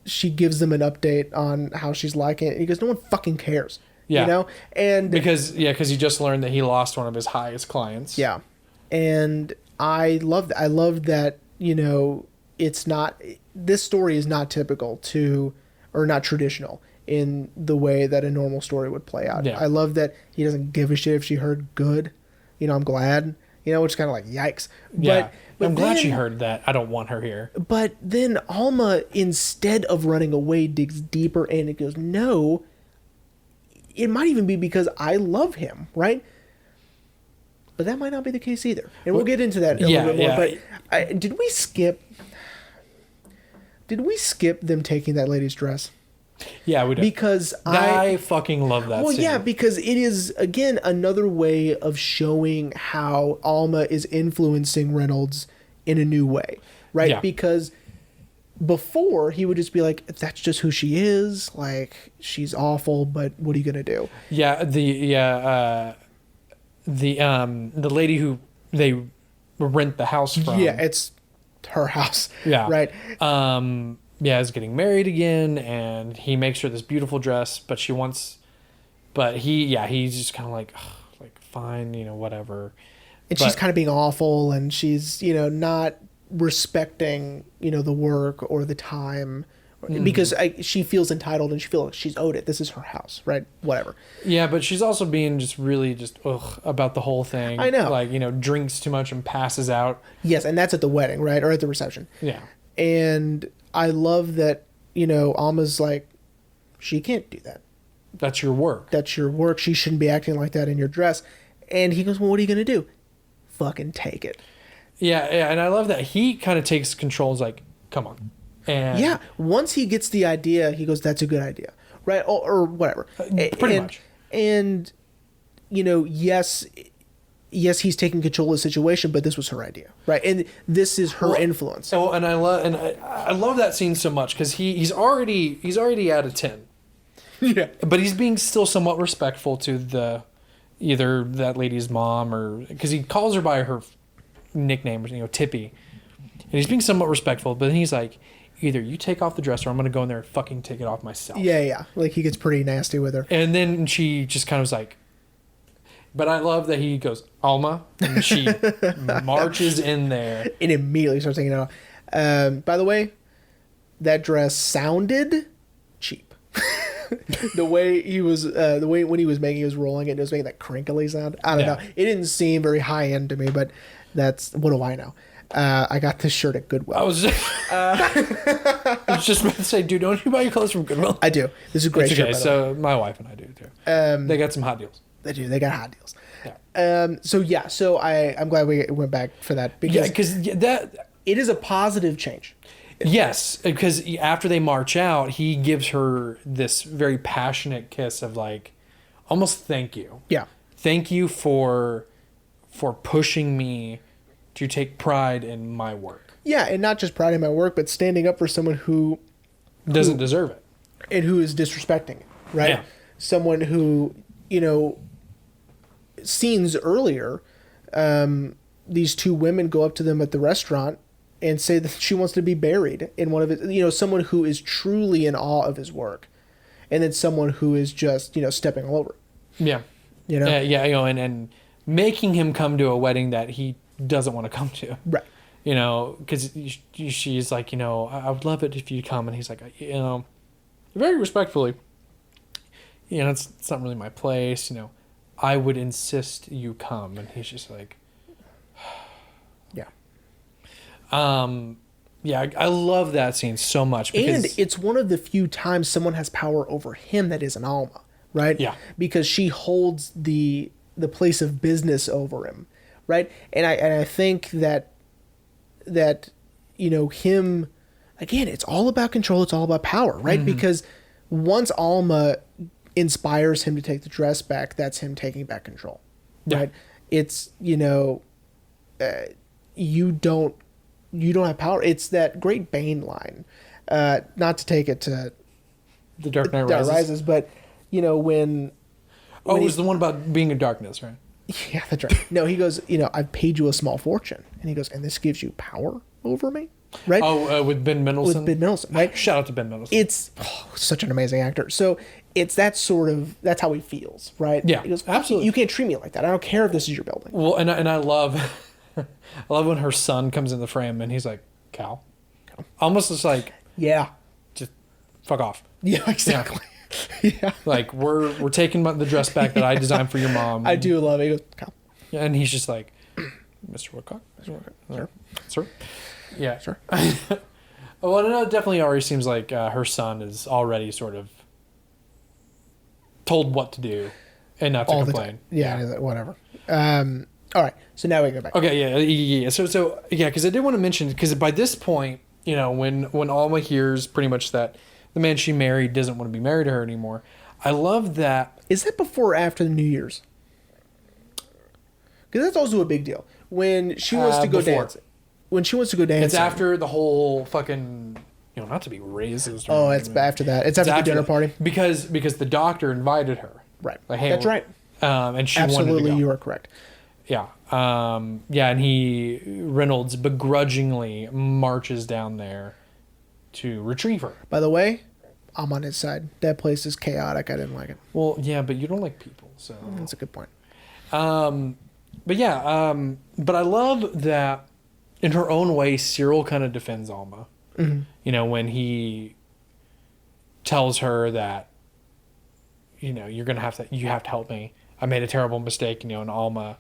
[SPEAKER 2] she gives them an update on how she's liking it. He goes, no one fucking cares.
[SPEAKER 1] Yeah.
[SPEAKER 2] And
[SPEAKER 1] because he just learned that he lost one of his highest clients.
[SPEAKER 2] Yeah. And I love that. I love that, it's not, this story is not typical or not traditional in the way that a normal story would play out.
[SPEAKER 1] Yeah.
[SPEAKER 2] I love that he doesn't give a shit if she heard good. I'm glad, which is kind of like, yikes.
[SPEAKER 1] Yeah.
[SPEAKER 2] But
[SPEAKER 1] I'm glad she heard that. I don't want her here.
[SPEAKER 2] But then Alma, instead of running away, digs deeper and it goes, no, it might even be because I love him, right? But that might not be the case either. And we'll get into that a little bit more.
[SPEAKER 1] Yeah.
[SPEAKER 2] But did we skip them taking that lady's dress?
[SPEAKER 1] Yeah, we did.
[SPEAKER 2] Because
[SPEAKER 1] I fucking love that scene.
[SPEAKER 2] Yeah, because it is, again, another way of showing how Alma is influencing Reynolds in a new way, right?
[SPEAKER 1] Yeah.
[SPEAKER 2] Because before, he would just be like, that's just who she is. Like, she's awful, but what are you going to do?
[SPEAKER 1] Yeah, the lady who they rent the house from.
[SPEAKER 2] Yeah, it's her house.
[SPEAKER 1] Yeah.
[SPEAKER 2] Right.
[SPEAKER 1] Is getting married again, and he makes her this beautiful dress, but he's just kind of like fine, whatever.
[SPEAKER 2] And she's kind of being awful, and she's, not respecting, the work or the time, because she feels entitled and she feels like she's owed it. This is her house, right? Whatever.
[SPEAKER 1] Yeah, but she's also being just really about the whole thing.
[SPEAKER 2] I know.
[SPEAKER 1] Drinks too much and passes out.
[SPEAKER 2] Yes, and that's at the wedding, right? Or at the reception.
[SPEAKER 1] Yeah.
[SPEAKER 2] And I love that, Alma's like, she can't do that.
[SPEAKER 1] That's your work.
[SPEAKER 2] That's your work. She shouldn't be acting like that in your dress. And he goes, well, what are you going to do? Fucking take it.
[SPEAKER 1] Yeah, and I love that he kind of takes control and is like, come on. And
[SPEAKER 2] yeah, once he gets the idea, he goes, that's a good idea, right? Or whatever.
[SPEAKER 1] Pretty much.
[SPEAKER 2] And, yes, he's taking control of the situation, but this was her idea, right? And this is her influence.
[SPEAKER 1] Oh, and I love that scene so much because he's already out of 10.
[SPEAKER 2] Yeah.
[SPEAKER 1] But he's being still somewhat respectful to either that lady's mom, or because he calls her by her nickname, Tippy. And he's being somewhat respectful, but then he's like, either you take off the dress or I'm going to go in there and fucking take it off myself.
[SPEAKER 2] Yeah. Like, he gets pretty nasty with her.
[SPEAKER 1] And then she just kind of was like, but I love that he goes, Alma, and she marches in there.
[SPEAKER 2] And immediately starts taking it off. By the way, that dress sounded cheap. the way when he was rolling it was making that crinkly sound. I don't know. It didn't seem very high end to me, but what do I know? I got this shirt at Goodwill.
[SPEAKER 1] I was just about to say, dude, don't you buy your clothes from Goodwill?
[SPEAKER 2] I do. This is a great shirt.
[SPEAKER 1] Okay, so my wife and I do too. They got some hot deals.
[SPEAKER 2] They do. They got hot deals.
[SPEAKER 1] Yeah.
[SPEAKER 2] So I'm glad we went back for that, because
[SPEAKER 1] that
[SPEAKER 2] it is a positive change.
[SPEAKER 1] Yes, because after they march out, he gives her this very passionate kiss of like, almost thank you.
[SPEAKER 2] Yeah.
[SPEAKER 1] Thank you for pushing me to take pride in my work.
[SPEAKER 2] Yeah, and not just pride in my work, but standing up for someone who
[SPEAKER 1] doesn't deserve it.
[SPEAKER 2] And who is disrespecting it, right?
[SPEAKER 1] Yeah.
[SPEAKER 2] Someone who, scenes earlier, these two women go up to them at the restaurant and say that she wants to be buried in one of his, someone who is truly in awe of his work, and then someone who is just, stepping all over it.
[SPEAKER 1] Yeah.
[SPEAKER 2] Yeah,
[SPEAKER 1] and making him come to a wedding that he doesn't want to come to.
[SPEAKER 2] Right.
[SPEAKER 1] You know, because she's like, you know, I would love it if you'd come. And he's like, you know, very respectfully, you know, it's not really my place. You know, I would insist you come. And he's just like,
[SPEAKER 2] Yeah.
[SPEAKER 1] Yeah, I love that scene so much. Because,
[SPEAKER 2] And it's one of the few times someone has power over him that isn't Alma, right?
[SPEAKER 1] Yeah.
[SPEAKER 2] Because she holds the place of business over him, right? And I think that you know, him, again, it's all about control, it's all about power, right?
[SPEAKER 1] Mm-hmm.
[SPEAKER 2] Because once Alma inspires him to take the dress back, that's him taking back control,
[SPEAKER 1] Yeah.
[SPEAKER 2] right? It's, you know, you don't have power. It's that great Bane line, not to take it to
[SPEAKER 1] The Dark Knight
[SPEAKER 2] Dark
[SPEAKER 1] Rises.
[SPEAKER 2] Rises, but you know when
[SPEAKER 1] Oh, it was the one about being in darkness, right?
[SPEAKER 2] yeah, that's right. No, he goes, you know, I've paid you a small fortune, and he goes, and this gives you power over me, right?
[SPEAKER 1] Oh, with Ben Mendelsohn?
[SPEAKER 2] With Ben Mendelsohn, right?
[SPEAKER 1] Shout out to Ben Mendelsohn.
[SPEAKER 2] It's such an amazing actor. So it's that sort of, that's how he feels, right?
[SPEAKER 1] Yeah,
[SPEAKER 2] he goes,
[SPEAKER 1] absolutely.
[SPEAKER 2] You can't treat me like that. I don't care if this is your building.
[SPEAKER 1] Well, and I love, I love when her son comes in the frame and he's like, Cal? Almost just like,
[SPEAKER 2] Yeah,
[SPEAKER 1] just fuck off.
[SPEAKER 2] yeah, exactly. Yeah,
[SPEAKER 1] Like, we're taking the dress back that I designed for your mom.
[SPEAKER 2] I do love it. He goes, Kyle.
[SPEAKER 1] And he's just like, Mr. Woodcock?
[SPEAKER 2] Sure.
[SPEAKER 1] Sir? Yeah.
[SPEAKER 2] Sure.
[SPEAKER 1] Well, no, it definitely already seems like her son is already sort of told what to do and not to
[SPEAKER 2] All the
[SPEAKER 1] complain.
[SPEAKER 2] time. Yeah, whatever. All right, so now we go back.
[SPEAKER 1] Okay, yeah. So yeah, because I did want to mention, because by this point, you know, when Alma hears pretty much that the man she married doesn't want to be married to her anymore, I love that.
[SPEAKER 2] Is that before or after the New Year's? Because that's also a big deal. When she wants to go
[SPEAKER 1] Before.
[SPEAKER 2] dancing. When she wants to go dancing.
[SPEAKER 1] It's after the whole fucking, you know, not to be racist.
[SPEAKER 2] Oh, it's after that. It's after the dinner
[SPEAKER 1] that.
[SPEAKER 2] party.
[SPEAKER 1] Because the doctor invited her.
[SPEAKER 2] Right.
[SPEAKER 1] Like, hey,
[SPEAKER 2] That's right.
[SPEAKER 1] And she wanted to
[SPEAKER 2] Absolutely,
[SPEAKER 1] go.
[SPEAKER 2] you are correct.
[SPEAKER 1] Yeah. Yeah, and Reynolds begrudgingly marches down there to retrieve her.
[SPEAKER 2] By the way, I'm on his side. That place is chaotic. I didn't like it.
[SPEAKER 1] Well, yeah, but you don't like people, so.
[SPEAKER 2] That's a good point.
[SPEAKER 1] But yeah, but I love that in her own way, Cyril kind of defends Alma.
[SPEAKER 2] Mm-hmm.
[SPEAKER 1] You know, when he tells her that, you know, you have to help me. I made a terrible mistake, you know, and Alma,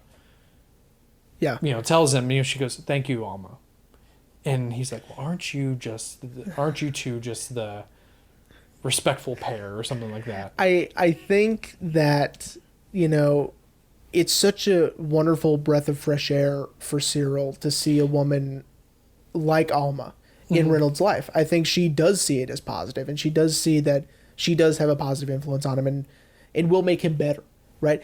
[SPEAKER 2] Yeah.
[SPEAKER 1] you know, tells him, you know, she goes, "Thank you, Alma." And he's like, "Well, aren't you two just the respectful pair or something like that?"
[SPEAKER 2] I think that, you know, it's such a wonderful breath of fresh air for Cyril to see a woman like Alma in Reynolds' life. I think she does see it as positive, and she does see that she does have a positive influence on him and will make him better, right?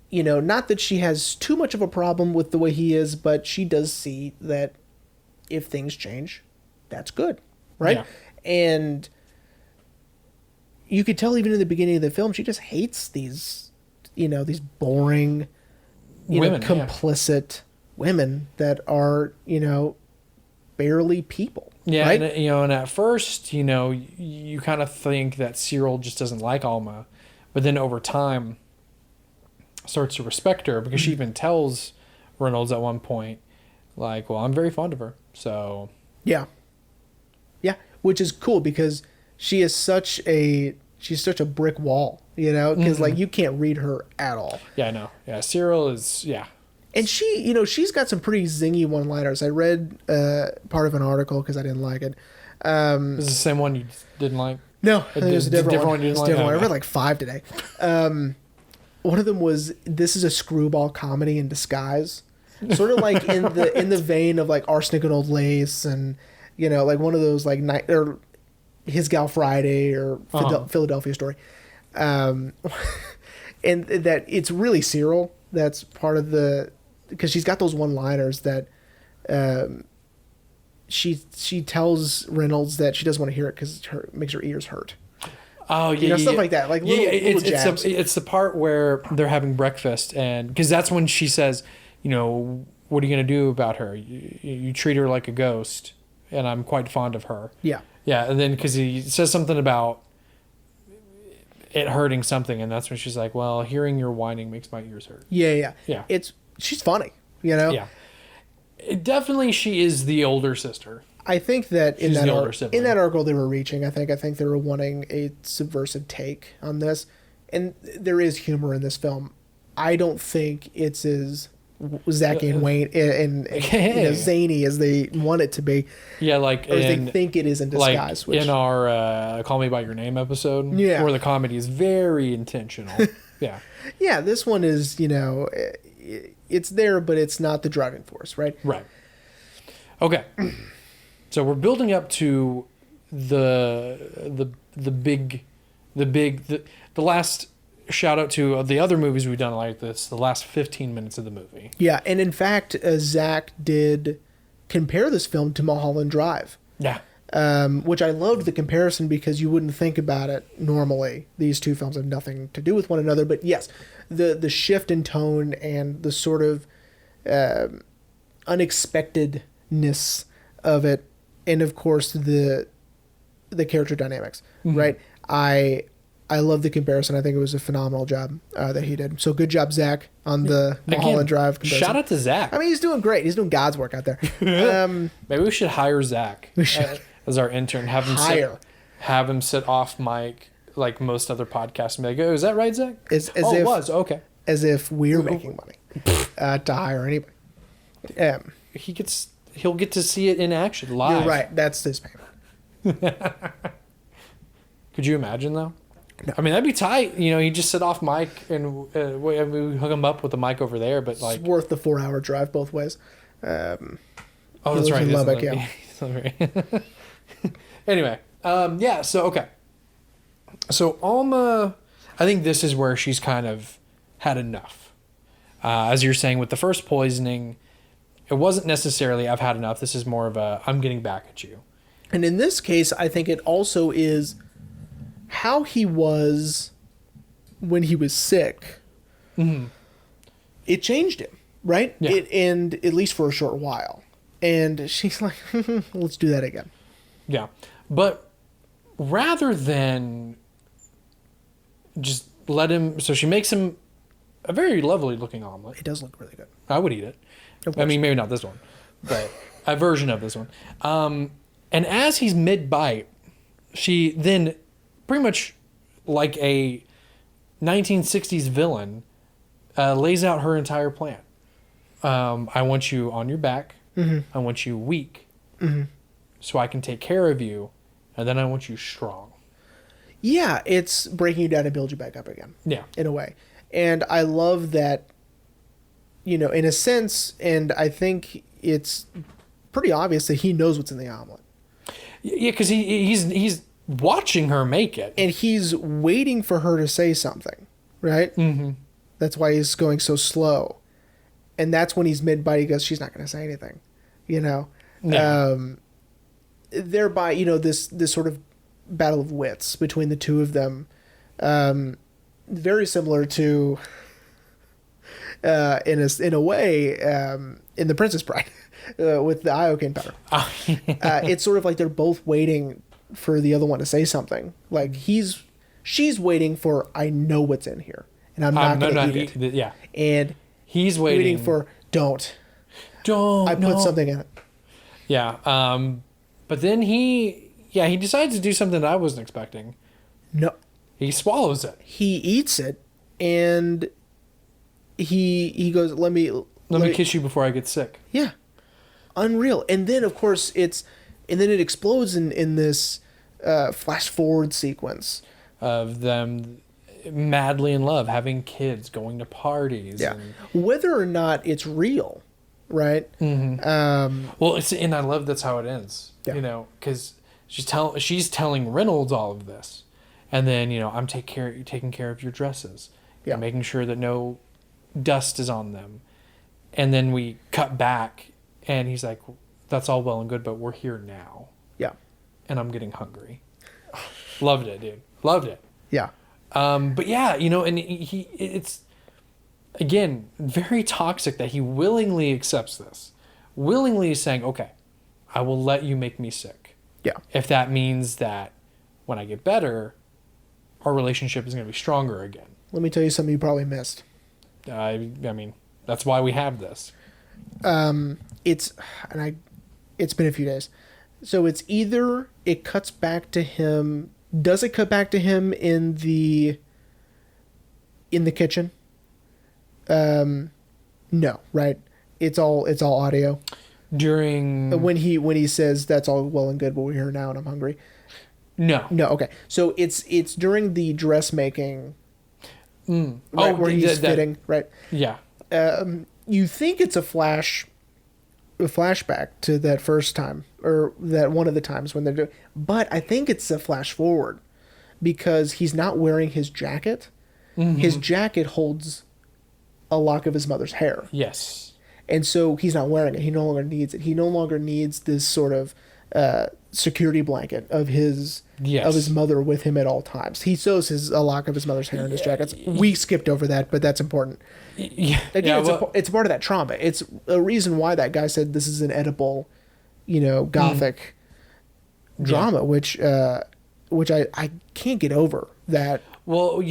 [SPEAKER 2] You know, not that she has too much of a problem with the way he is, but she does see that if things change, that's good, right?
[SPEAKER 1] Yeah.
[SPEAKER 2] And you could tell even in the beginning of the film, she just hates these, you know, these boring,
[SPEAKER 1] Women, yeah.
[SPEAKER 2] complicit women that are, you know, barely people.
[SPEAKER 1] Yeah,
[SPEAKER 2] right?
[SPEAKER 1] and, you know, and at first, you know, you kind of think that Cyril just doesn't like Alma, but then over time starts to respect her because she even tells Reynolds at one point, like, "Well, I'm very fond of her." So
[SPEAKER 2] Yeah. Yeah, which is cool because she's such a brick wall, you know, because like you can't read her at all.
[SPEAKER 1] yeah, I know. Yeah, Cyril is
[SPEAKER 2] And she, you know, she's got some pretty zingy one-liners. I read part of an article because I didn't like it.
[SPEAKER 1] Is this the same one you didn't like?
[SPEAKER 2] No, I think it was a different one.
[SPEAKER 1] you
[SPEAKER 2] It's
[SPEAKER 1] didn't
[SPEAKER 2] a different one. I
[SPEAKER 1] like?
[SPEAKER 2] read like 5 today. One of them was, "This is a screwball comedy in disguise," sort of like in the vein of like Arsenic and Old Lace, and you know, like one of those like night or His Gal Friday or Philadelphia Story, and that it's really Cyril. That's part of the, because she's got those one-liners that she tells Reynolds that she doesn't want to hear it because it makes her ears hurt.
[SPEAKER 1] Oh yeah,
[SPEAKER 2] You know, stuff like that, like little jabs.
[SPEAKER 1] It's the part where they're having breakfast, and because that's when she says, you know, "What are you gonna do about her? You treat her like a ghost, and I'm quite fond of her."
[SPEAKER 2] Yeah.
[SPEAKER 1] Yeah, and then because he says something about it hurting something, and that's when she's like, well, hearing your whining makes my ears hurt.
[SPEAKER 2] Yeah.
[SPEAKER 1] Yeah.
[SPEAKER 2] She's funny, you know?
[SPEAKER 1] Yeah. Definitely she is the older sister.
[SPEAKER 2] I think that
[SPEAKER 1] She's the older sibling.
[SPEAKER 2] in that article they were reaching, I think they were wanting a subversive take on this. And there is humor in this film. I don't think it's as Zachy and Wayne and zany as they want it to be.
[SPEAKER 1] Yeah, like
[SPEAKER 2] or as they think it is in disguise.
[SPEAKER 1] Like in our Call Me By Your Name episode, where the comedy is very intentional. Yeah.
[SPEAKER 2] Yeah, this one is, you know, it's there, but it's not the driving force, right?
[SPEAKER 1] Right. Okay. So we're building up to the last shout out to the other movies we've done like this, the last 15 minutes of the movie.
[SPEAKER 2] Yeah, and in fact, Zach did compare this film to Mulholland Drive.
[SPEAKER 1] Yeah.
[SPEAKER 2] Which I loved the comparison because you wouldn't think about it normally. These two films have nothing to do with one another, but yes, the shift in tone and the sort of unexpectedness of it, and of course the character dynamics, right? I love the comparison. I think it was a phenomenal job that he did. So good job, Zach, on the Mulholland Drive comparison.
[SPEAKER 1] Shout out to Zach.
[SPEAKER 2] I mean, he's doing great. He's doing God's work out there.
[SPEAKER 1] Maybe we should hire Zach as our intern. Have him sit off mic like most other podcasts and be like, oh, is that right, Zach?
[SPEAKER 2] It
[SPEAKER 1] was. Okay.
[SPEAKER 2] As if we're making money to hire anybody.
[SPEAKER 1] He'll get to see it in action live.
[SPEAKER 2] You're right. That's his payment.
[SPEAKER 1] Could you imagine, though?
[SPEAKER 2] No.
[SPEAKER 1] I mean, that'd be tight. You know, he'd just sit off mic and we hook him up with the mic over there. But like,
[SPEAKER 2] it's worth the 4-hour drive both ways.
[SPEAKER 1] That's right.
[SPEAKER 2] In Lubbock, yeah.
[SPEAKER 1] Anyway, yeah. So okay. So Alma, I think this is where she's kind of had enough. As you're saying with the first poisoning, it wasn't necessarily I've had enough. This is more of a I'm getting back at you.
[SPEAKER 2] And in this case, I think it also is how he was when he was sick.
[SPEAKER 1] Mm-hmm.
[SPEAKER 2] It changed him, right?
[SPEAKER 1] Yeah.
[SPEAKER 2] And at least for a short while. And she's like, let's do that again.
[SPEAKER 1] Yeah. But rather than just let him... So she makes him a very lovely looking omelet.
[SPEAKER 2] It does look really good.
[SPEAKER 1] I would eat it. I mean, maybe not this one, but a version of this one. And as he's mid-bite, she then... pretty much like a 1960s villain, lays out her entire plan. I want you on your back. Mm-hmm. I want you weak. Mm-hmm. So I can take care of you. And then I want you strong.
[SPEAKER 2] Yeah, it's breaking you down and build you back up again.
[SPEAKER 1] Yeah.
[SPEAKER 2] In a way. And I love that, you know, in a sense, and I think it's pretty obvious that he knows what's in the omelet.
[SPEAKER 1] Yeah, because he's watching her make it.
[SPEAKER 2] And he's waiting for her to say something, right? Mm-hmm. That's why he's going so slow. And that's when he's mid-bite, he goes, she's not going to say anything, you know? No. Thereby, you know, this sort of battle of wits between the two of them, very similar to, in a way, in The Princess Bride, with the iocane powder. Oh, yeah. It's sort of like they're both waiting for the other one to say something. Like she's waiting for, I know what's in here and I'm not going to eat it.
[SPEAKER 1] Yeah.
[SPEAKER 2] And
[SPEAKER 1] he's waiting
[SPEAKER 2] for, don't I put something in it.
[SPEAKER 1] Yeah. But then he decides to do something that I wasn't expecting.
[SPEAKER 2] No.
[SPEAKER 1] He swallows it.
[SPEAKER 2] He eats it and he goes, let me
[SPEAKER 1] kiss you before I get sick.
[SPEAKER 2] Yeah. Unreal. And then of course it explodes in this flash forward sequence
[SPEAKER 1] of them madly in love, having kids, going to parties.
[SPEAKER 2] Yeah. Whether or not it's real, right?
[SPEAKER 1] Mm-hmm. Well, and I love that's how it ends.
[SPEAKER 2] Yeah.
[SPEAKER 1] You know, because she's telling Reynolds all of this, and then you know I'm taking care of your dresses, and making sure that no dust is on them, and then we cut back, and he's like, that's all well and good, but we're here now.
[SPEAKER 2] Yeah.
[SPEAKER 1] And I'm getting hungry. Loved it, dude. Loved it.
[SPEAKER 2] Yeah.
[SPEAKER 1] But yeah, you know, and it's, again, very toxic that he willingly accepts this. Willingly saying, okay, I will let you make me sick.
[SPEAKER 2] Yeah.
[SPEAKER 1] If that means that when I get better, our relationship is going to be stronger again.
[SPEAKER 2] Let me tell you something you probably missed.
[SPEAKER 1] I mean, that's why we have this.
[SPEAKER 2] It's been a few days. So it's either it cuts back to him. Does it cut back to him in the kitchen? No, right? It's all audio.
[SPEAKER 1] During
[SPEAKER 2] When he says that's all well and good, but we're here now and I'm hungry.
[SPEAKER 1] No.
[SPEAKER 2] Okay. So it's during the dressmaking,
[SPEAKER 1] Mm.
[SPEAKER 2] right, where he's fitting, right?
[SPEAKER 1] Yeah.
[SPEAKER 2] You think it's a flashback to that first time, or that one of the times when they're doing, but I think it's a flash forward because he's not wearing his jacket.
[SPEAKER 1] Mm-hmm.
[SPEAKER 2] His jacket holds a lock of his mother's hair.
[SPEAKER 1] Yes.
[SPEAKER 2] And so he's not wearing it. He no longer needs it. He no longer needs this sort of security blanket of his mother with him at all times. He sews a lock of his mother's hair in his jackets. We skipped over that, but that's important.
[SPEAKER 1] Yeah.
[SPEAKER 2] Again, it's a part of that trauma. It's a reason why that guy said this is an edible, gothic drama, which I can't get over that.
[SPEAKER 1] Well,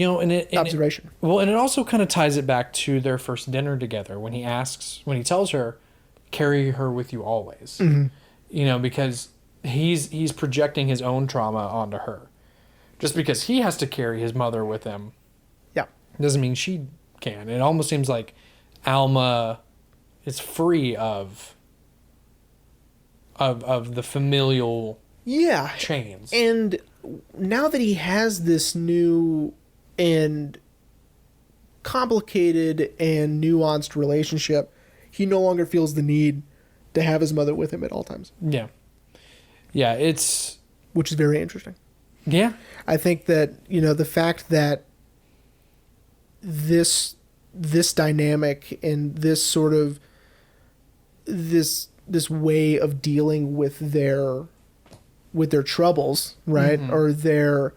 [SPEAKER 2] observation.
[SPEAKER 1] And it also kind of ties it back to their first dinner together when he tells her, carry her with you always. Mm-hmm. Because he's projecting his own trauma onto her. Just because he has to carry his mother with him, doesn't mean she can. It almost seems like Alma is free of the familial chains.
[SPEAKER 2] And now that he has this new and complicated and nuanced relationship, he no longer feels the need to have his mother with him at all times.
[SPEAKER 1] Yeah. Yeah,
[SPEAKER 2] which is very interesting.
[SPEAKER 1] Yeah.
[SPEAKER 2] I think that, the fact that this dynamic and this sort of this way of dealing with their troubles, right? Mm-hmm. Or their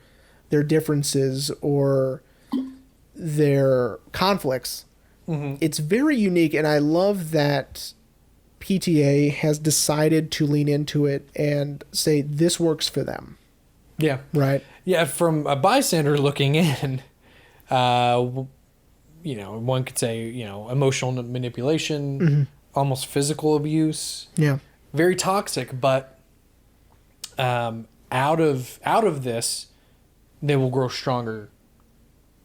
[SPEAKER 2] differences or their conflicts. Mm-hmm. It's very unique, and I love that PTA has decided to lean into it and say this works for them.
[SPEAKER 1] Yeah.
[SPEAKER 2] Right?
[SPEAKER 1] Yeah, from a bystander looking in, one could say, emotional manipulation, mm-hmm. almost physical abuse.
[SPEAKER 2] Yeah.
[SPEAKER 1] Very toxic, but out of this, they will grow stronger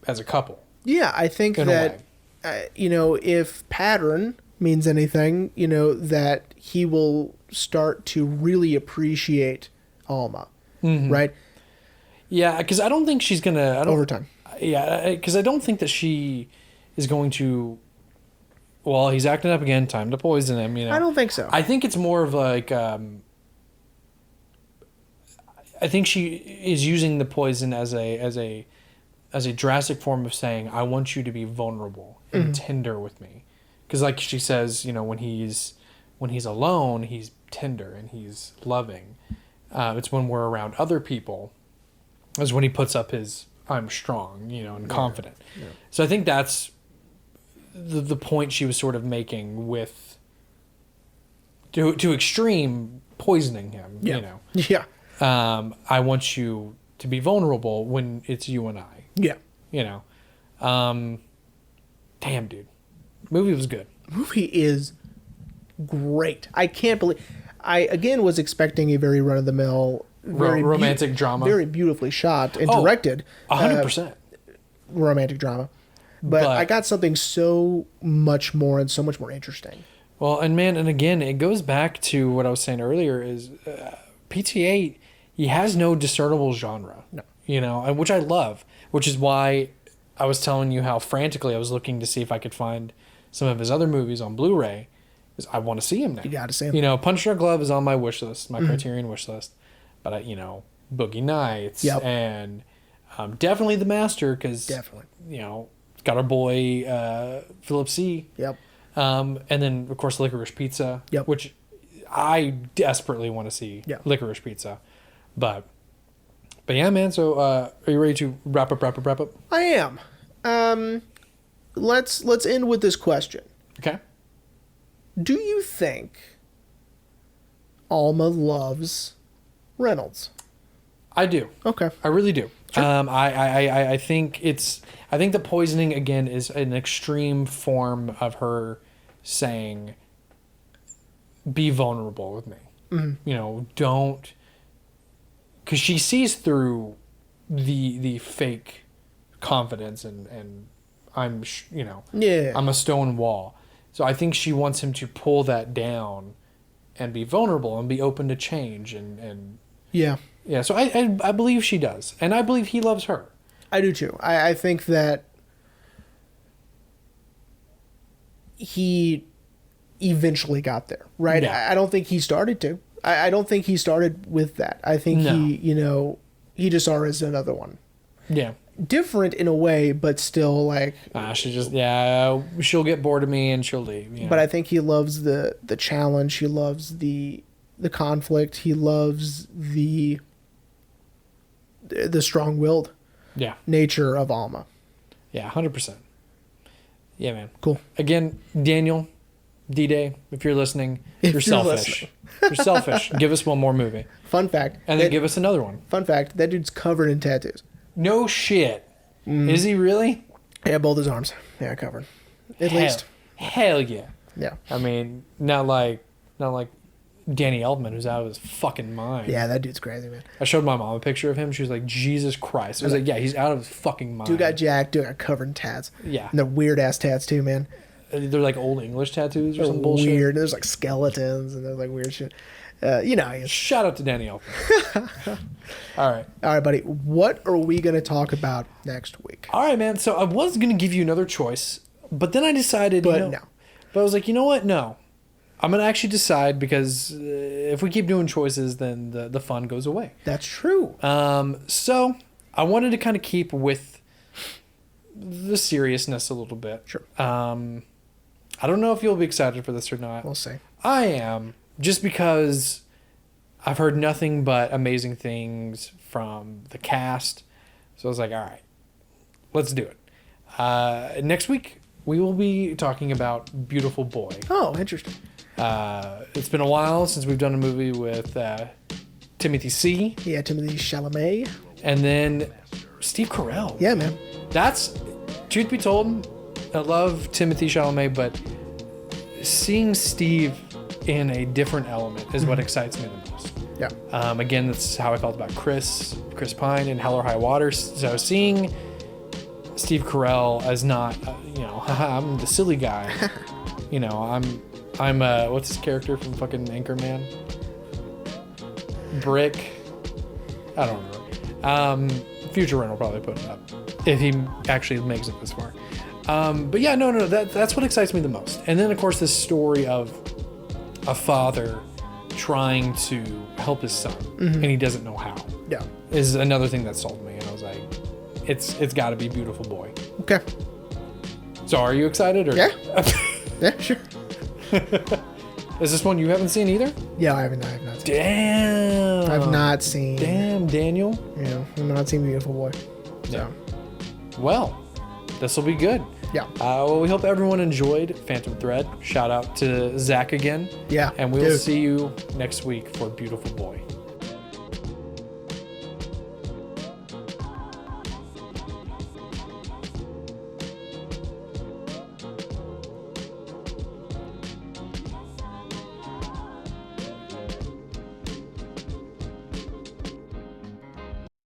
[SPEAKER 1] as a couple.
[SPEAKER 2] Yeah, I think that, if pattern means anything, that he will start to really appreciate Alma, mm-hmm. right?
[SPEAKER 1] Yeah, because I don't think she's going to...
[SPEAKER 2] Over time.
[SPEAKER 1] Yeah, because I don't think that she is going to... Well, he's acting up again, time to poison him,
[SPEAKER 2] I don't think so.
[SPEAKER 1] I think it's more of like... I think she is using the poison as a drastic form of saying, I want you to be vulnerable and mm-hmm. tender with me. Because like she says, when he's alone, he's tender and he's loving. It's when we're around other people is when he puts up his I'm strong, and confident. Yeah. So I think that's the point she was sort of making with to extreme poisoning him,
[SPEAKER 2] Yeah.
[SPEAKER 1] I want you to be vulnerable when it's you and I.
[SPEAKER 2] Yeah.
[SPEAKER 1] Damn, dude. Movie was good.
[SPEAKER 2] Movie is great. I can't believe... I, again, was expecting a very run-of-the-mill...
[SPEAKER 1] romantic drama.
[SPEAKER 2] Very beautifully shot and directed.
[SPEAKER 1] 100%.
[SPEAKER 2] Romantic drama. But I got something so much more and so much more interesting.
[SPEAKER 1] Well, and again, it goes back to what I was saying earlier is PTA, he has no discernible genre.
[SPEAKER 2] No.
[SPEAKER 1] Which I love, which is why I was telling you how frantically I was looking to see if I could find some of his other movies on Blu-ray, because I want to see him now.
[SPEAKER 2] You got to see him.
[SPEAKER 1] Punch Drunk Love is on my wish list, my mm-hmm. Criterion wish list. But, Boogie Nights and definitely The Master, because, got our boy Philip C.
[SPEAKER 2] Yep.
[SPEAKER 1] And then, of course, Licorice Pizza, which I desperately want to see Licorice Pizza. But yeah, man, so are you ready to wrap up?
[SPEAKER 2] I am. Let's end with this question.
[SPEAKER 1] Okay.
[SPEAKER 2] Do you think Alma loves Reynolds?
[SPEAKER 1] I do.
[SPEAKER 2] Okay.
[SPEAKER 1] I really do.
[SPEAKER 2] Sure.
[SPEAKER 1] I think the poisoning again is an extreme form of her saying, be vulnerable with me.
[SPEAKER 2] Mm-hmm.
[SPEAKER 1] You know, don't, because she sees through the fake confidence and
[SPEAKER 2] Yeah.
[SPEAKER 1] I'm a stone wall. So I think she wants him to pull that down and be vulnerable and be open to change and
[SPEAKER 2] Yeah.
[SPEAKER 1] yeah. So I believe she does, and I believe he loves her.
[SPEAKER 2] I do too. I think that he eventually got there, right?
[SPEAKER 1] Yeah.
[SPEAKER 2] I don't think he started to. I don't think he started with that. I think
[SPEAKER 1] No.
[SPEAKER 2] he just saw her as another one.
[SPEAKER 1] Yeah.
[SPEAKER 2] Different in a way, but still like.
[SPEAKER 1] She'll get bored of me and she'll leave. You know?
[SPEAKER 2] But I think he loves the challenge. He loves the conflict. He loves the strong-willed
[SPEAKER 1] yeah,
[SPEAKER 2] nature of Alma.
[SPEAKER 1] yeah, 100%. Yeah, man.
[SPEAKER 2] Cool.
[SPEAKER 1] Again, Daniel, D-Day, if you're listening,
[SPEAKER 2] If
[SPEAKER 1] you're
[SPEAKER 2] you're
[SPEAKER 1] selfish. You're selfish. Give us one more movie,
[SPEAKER 2] Fun fact.
[SPEAKER 1] and then give us another one.
[SPEAKER 2] Fun fact. That dude's covered in tattoos.
[SPEAKER 1] No shit. Is he really?
[SPEAKER 2] Yeah, both his arms. Yeah, covered. At least.
[SPEAKER 1] Hell yeah.
[SPEAKER 2] Yeah.
[SPEAKER 1] I mean, not like Danny Elfman, who's out of his fucking mind.
[SPEAKER 2] Yeah, that dude's crazy, man.
[SPEAKER 1] I showed my mom a picture of him. She was like, Jesus Christ. I was like, yeah, he's out of his fucking mind.
[SPEAKER 2] Dude got jacked. Dude got covered in tats.
[SPEAKER 1] Yeah.
[SPEAKER 2] And they're weird ass tats too, man.
[SPEAKER 1] They're like old English tattoos or
[SPEAKER 2] They're
[SPEAKER 1] some bullshit.
[SPEAKER 2] weird. There's like skeletons and there's like weird shit.
[SPEAKER 1] Shout out to Danny Elfman. All right.
[SPEAKER 2] All right, buddy. What are we gonna talk about next week?
[SPEAKER 1] All right, man. So I was going to give you another choice, but then I decided,
[SPEAKER 2] But no.
[SPEAKER 1] But I was like, you know what? No. I'm going to actually decide because if we keep doing choices, then the fun goes away.
[SPEAKER 2] That's true.
[SPEAKER 1] So I wanted to kind of keep with the seriousness a little bit.
[SPEAKER 2] Sure.
[SPEAKER 1] I don't know if you'll be excited for this or not.
[SPEAKER 2] We'll see.
[SPEAKER 1] I am, just because I've heard nothing but amazing things from the cast. So I was like, all right, let's do it. Next week, we will be talking about Beautiful Boy.
[SPEAKER 2] Oh, interesting.
[SPEAKER 1] It's been a while since we've done a movie with Timothy C.
[SPEAKER 2] Yeah, Timothy Chalamet.
[SPEAKER 1] And then Steve Carell.
[SPEAKER 2] Yeah, man.
[SPEAKER 1] That's, truth be told, I love Timothy Chalamet, but seeing Steve in a different element is what excites me the most.
[SPEAKER 2] Yeah.
[SPEAKER 1] Again, that's how I felt about Chris Pine in Hell or High Water. So seeing Steve Carell as not, haha, I'm the silly guy. I'm what's his character from fucking Anchorman? Brick. I don't remember. Future Run will probably put it up if he actually makes it this far. But yeah, no, that's what excites me the most. And then of course this story of a father trying to help his son and he doesn't know how.
[SPEAKER 2] Yeah.
[SPEAKER 1] Is another thing that sold me, and I was like, it's got to be Beautiful Boy.
[SPEAKER 2] Okay.
[SPEAKER 1] So are you excited or?
[SPEAKER 2] Yeah. Yeah, sure.
[SPEAKER 1] Is this one you haven't seen either?
[SPEAKER 2] Yeah, I have not seen.
[SPEAKER 1] Damn.
[SPEAKER 2] I've not seen.
[SPEAKER 1] Damn, Daniel.
[SPEAKER 2] I've not seen Beautiful Boy. So.
[SPEAKER 1] Yeah. Well, this will be good.
[SPEAKER 2] Yeah.
[SPEAKER 1] Well, we hope everyone enjoyed Phantom Thread. Shout out to Zach again.
[SPEAKER 2] Yeah.
[SPEAKER 1] And we'll see you next week for Beautiful Boy.